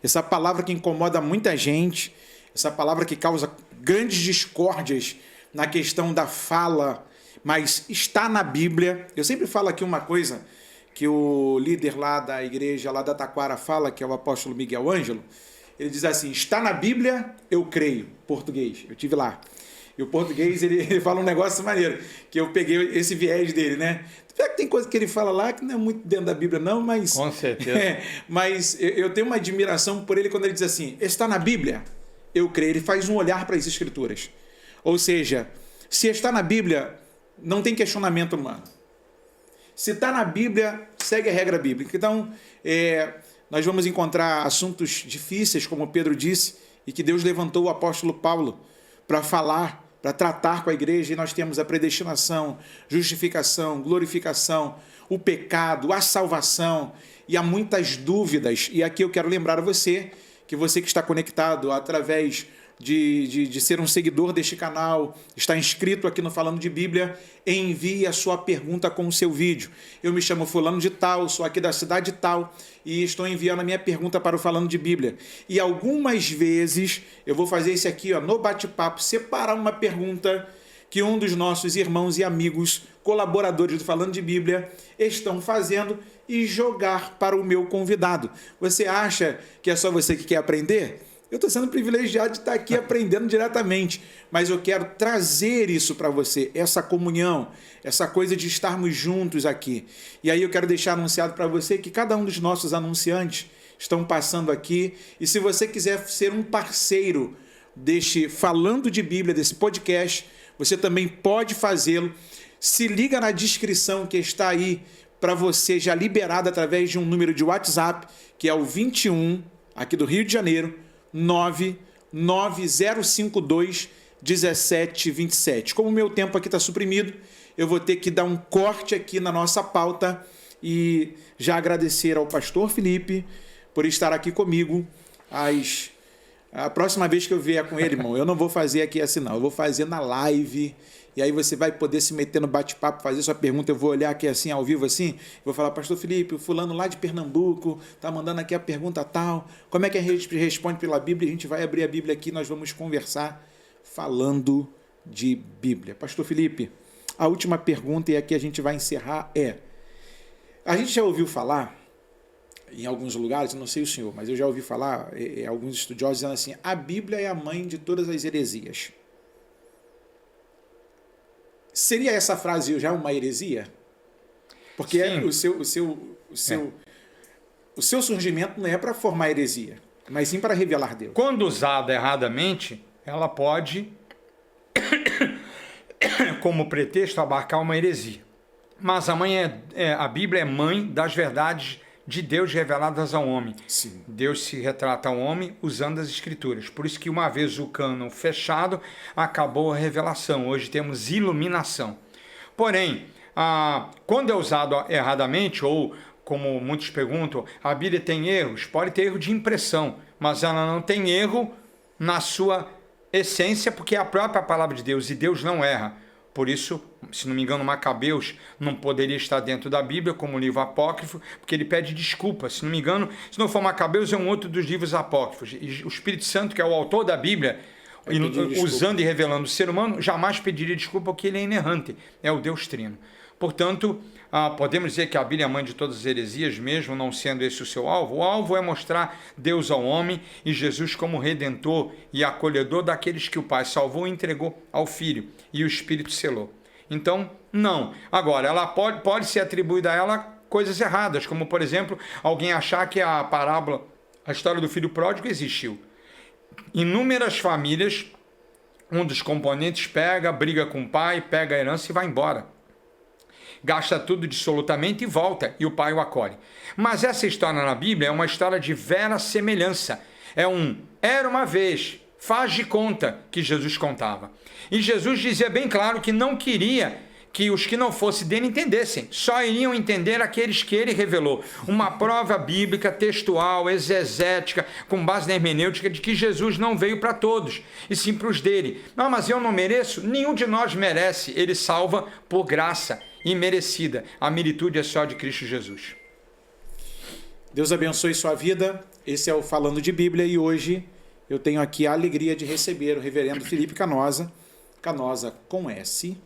Essa palavra que incomoda muita gente, essa palavra que causa grandes discórdias na questão da fala, mas está na Bíblia. Eu sempre falo aqui uma coisa que o líder lá da igreja, lá da Taquara, fala, que é o apóstolo Miguel Ângelo. Ele diz assim: está na Bíblia, eu creio. Português, eu tive lá. E o português, ele fala um negócio maneiro, que eu peguei esse viés dele, né? Tem coisa que ele fala lá que não é muito dentro da Bíblia, não, mas... Com certeza. Mas eu tenho uma admiração por ele quando ele diz assim: está na Bíblia, eu creio. Ele faz um olhar para as Escrituras. Ou seja, se está na Bíblia, não tem questionamento humano. Se está na Bíblia, segue a regra bíblica. Então, nós vamos encontrar assuntos difíceis, como Pedro disse, e que Deus levantou o apóstolo Paulo para falar, para tratar com a igreja. E nós temos a predestinação, justificação, glorificação, o pecado, a salvação, e há muitas dúvidas. E aqui eu quero lembrar a você que está conectado através de ser um seguidor deste canal, está inscrito aqui no Falando de Bíblia, envie a sua pergunta com o seu vídeo. Eu me chamo fulano de tal, sou aqui da cidade tal e estou enviando a minha pergunta para o Falando de Bíblia. E algumas vezes eu vou fazer isso aqui, no bate-papo, separar uma pergunta que um dos nossos irmãos e amigos, colaboradores do Falando de Bíblia, estão fazendo e jogar para o meu convidado. Você acha que é só você que quer aprender? Eu estou sendo privilegiado de estar aqui aprendendo diretamente, mas eu quero trazer isso para você, essa comunhão, essa coisa de estarmos juntos aqui. E aí eu quero deixar anunciado para você que cada um dos nossos anunciantes estão passando aqui, e se você quiser ser um parceiro deste Falando de Bíblia, desse podcast, você também pode fazê-lo. Se liga na descrição que está aí para você, já liberado através de um número de WhatsApp, que é o 21, aqui do Rio de Janeiro, 99052 1727. Como o meu tempo aqui está suprimido, eu vou ter que dar um corte aqui na nossa pauta e já agradecer ao pastor Felipe por estar aqui comigo. A próxima vez que eu vier com ele, irmão, eu não vou fazer aqui assim não, eu vou fazer na live. E aí você vai poder se meter no bate-papo, fazer sua pergunta. Eu vou olhar aqui assim, ao vivo assim, vou falar: pastor Felipe, o fulano lá de Pernambuco tá mandando aqui a pergunta tal, como é que a gente responde pela Bíblia? A gente vai abrir a Bíblia aqui, nós vamos conversar falando de Bíblia. Pastor Felipe, a última pergunta, e aqui a gente vai encerrar, a gente já ouviu falar em alguns lugares, eu não sei o senhor, mas eu já ouvi falar, alguns estudiosos dizendo assim: a Bíblia é a mãe de todas as heresias. Seria essa frase já uma heresia? Porque o seu surgimento não é para formar heresia, mas sim para revelar Deus. Quando usada erradamente, ela pode, como pretexto, abarcar uma heresia. Mas a Bíblia é mãe das verdades de Deus reveladas ao homem. Sim. Deus se retrata ao homem usando as Escrituras. Por isso que uma vez o cânon fechado, acabou a revelação. Hoje temos iluminação. Porém, quando é usado erradamente, ou como muitos perguntam, a Bíblia tem erros? Pode ter erro de impressão, mas ela não tem erro na sua essência, porque é a própria palavra de Deus, e Deus não erra. Por isso, se não me engano, Macabeus não poderia estar dentro da Bíblia como livro apócrifo, porque ele pede desculpa. Se não me engano, se não for Macabeus, é um outro dos livros apócrifos. E o Espírito Santo, que é o autor da Bíblia, usando e revelando o ser humano, jamais pediria desculpa, porque ele é inerrante, é o Deus Trino. Portanto, podemos dizer que a Bíblia é a mãe de todas as heresias, mesmo não sendo esse o seu alvo. O alvo é mostrar Deus ao homem e Jesus como redentor e acolhedor daqueles que o Pai salvou e entregou ao Filho, e o Espírito selou. Então, não. Agora, ela pode ser atribuída a ela coisas erradas, como, por exemplo, alguém achar que a parábola, a história do filho pródigo existiu. Inúmeras famílias, um dos componentes briga com o pai, pega a herança e vai embora. gasta tudo dissolutamente e volta, e o pai o acolhe. Mas essa história na Bíblia é uma história de vera semelhança. Era uma vez, faz de conta que Jesus contava. E Jesus dizia bem claro que não queria que os que não fossem dele entendessem, só iriam entender aqueles que ele revelou. Uma prova bíblica, textual, exegética, com base na hermenêutica, de que Jesus não veio para todos, e sim para os dele. Não, mas eu não mereço? Nenhum de nós merece. Ele salva por graça imerecida. A militude é só de Cristo Jesus. Deus abençoe sua vida. Esse é o Falando de Bíblia, e hoje eu tenho aqui a alegria de receber o reverendo Felipe Canosa, Canosa com S,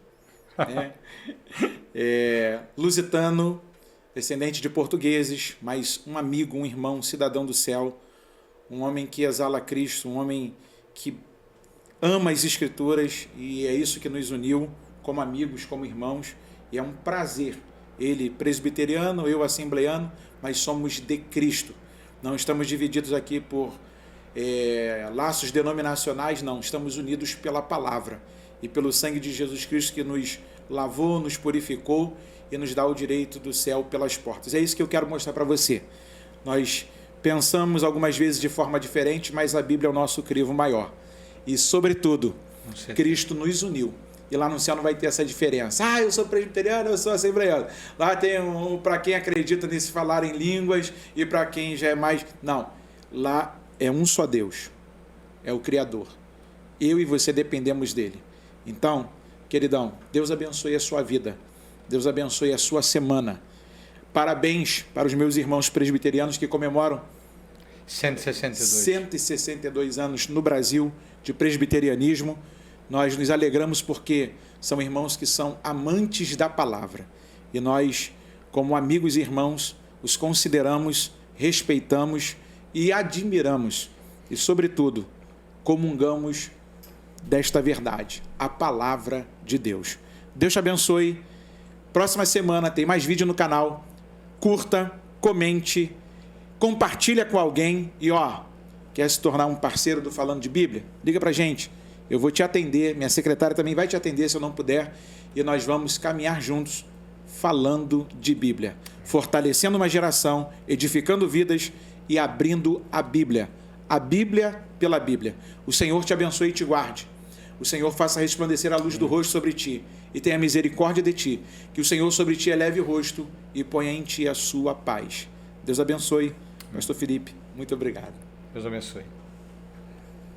lusitano, descendente de portugueses, mas um amigo, um irmão, um cidadão do céu, um homem que exala Cristo, um homem que ama as Escrituras, e é isso que nos uniu como amigos, como irmãos, e é um prazer. Ele presbiteriano, eu assembleano, mas somos de Cristo. Não estamos divididos aqui por laços denominacionais, não. Estamos unidos pela palavra e pelo sangue de Jesus Cristo, que nos lavou, nos purificou e nos dá o direito do céu pelas portas. É isso que eu quero mostrar para você. Nós pensamos algumas vezes de forma diferente, mas a Bíblia é o nosso crivo maior. E, sobretudo, Cristo nos uniu. E lá no céu não vai ter essa diferença. Eu sou presbiteriano, eu sou assembleano. Lá tem para quem acredita nesse falar em línguas e para quem já é mais... Não, lá é um só Deus. É o Criador. Eu e você dependemos dele. Então, queridão, Deus abençoe a sua vida. Deus abençoe a sua semana. Parabéns para os meus irmãos presbiterianos que comemoram 162 anos no Brasil de presbiterianismo. Nós nos alegramos porque são irmãos que são amantes da palavra. E nós, como amigos e irmãos, os consideramos, respeitamos e admiramos. E, sobretudo, comungamos desta verdade, a palavra de Deus. Deus te abençoe. Próxima semana tem mais vídeo no canal. Curta, comente, compartilha com alguém. E quer se tornar um parceiro do Falando de Bíblia? Liga pra gente. Eu vou te atender, minha secretária também vai te atender se eu não puder, e nós vamos caminhar juntos falando de Bíblia, fortalecendo uma geração, edificando vidas e abrindo a Bíblia pela Bíblia. O Senhor te abençoe e te guarde. O Senhor faça resplandecer a luz do rosto sobre ti e tenha misericórdia de ti. Que o Senhor sobre ti eleve o rosto e ponha em ti a sua paz. Deus abençoe. Pastor Felipe, muito obrigado. Deus abençoe.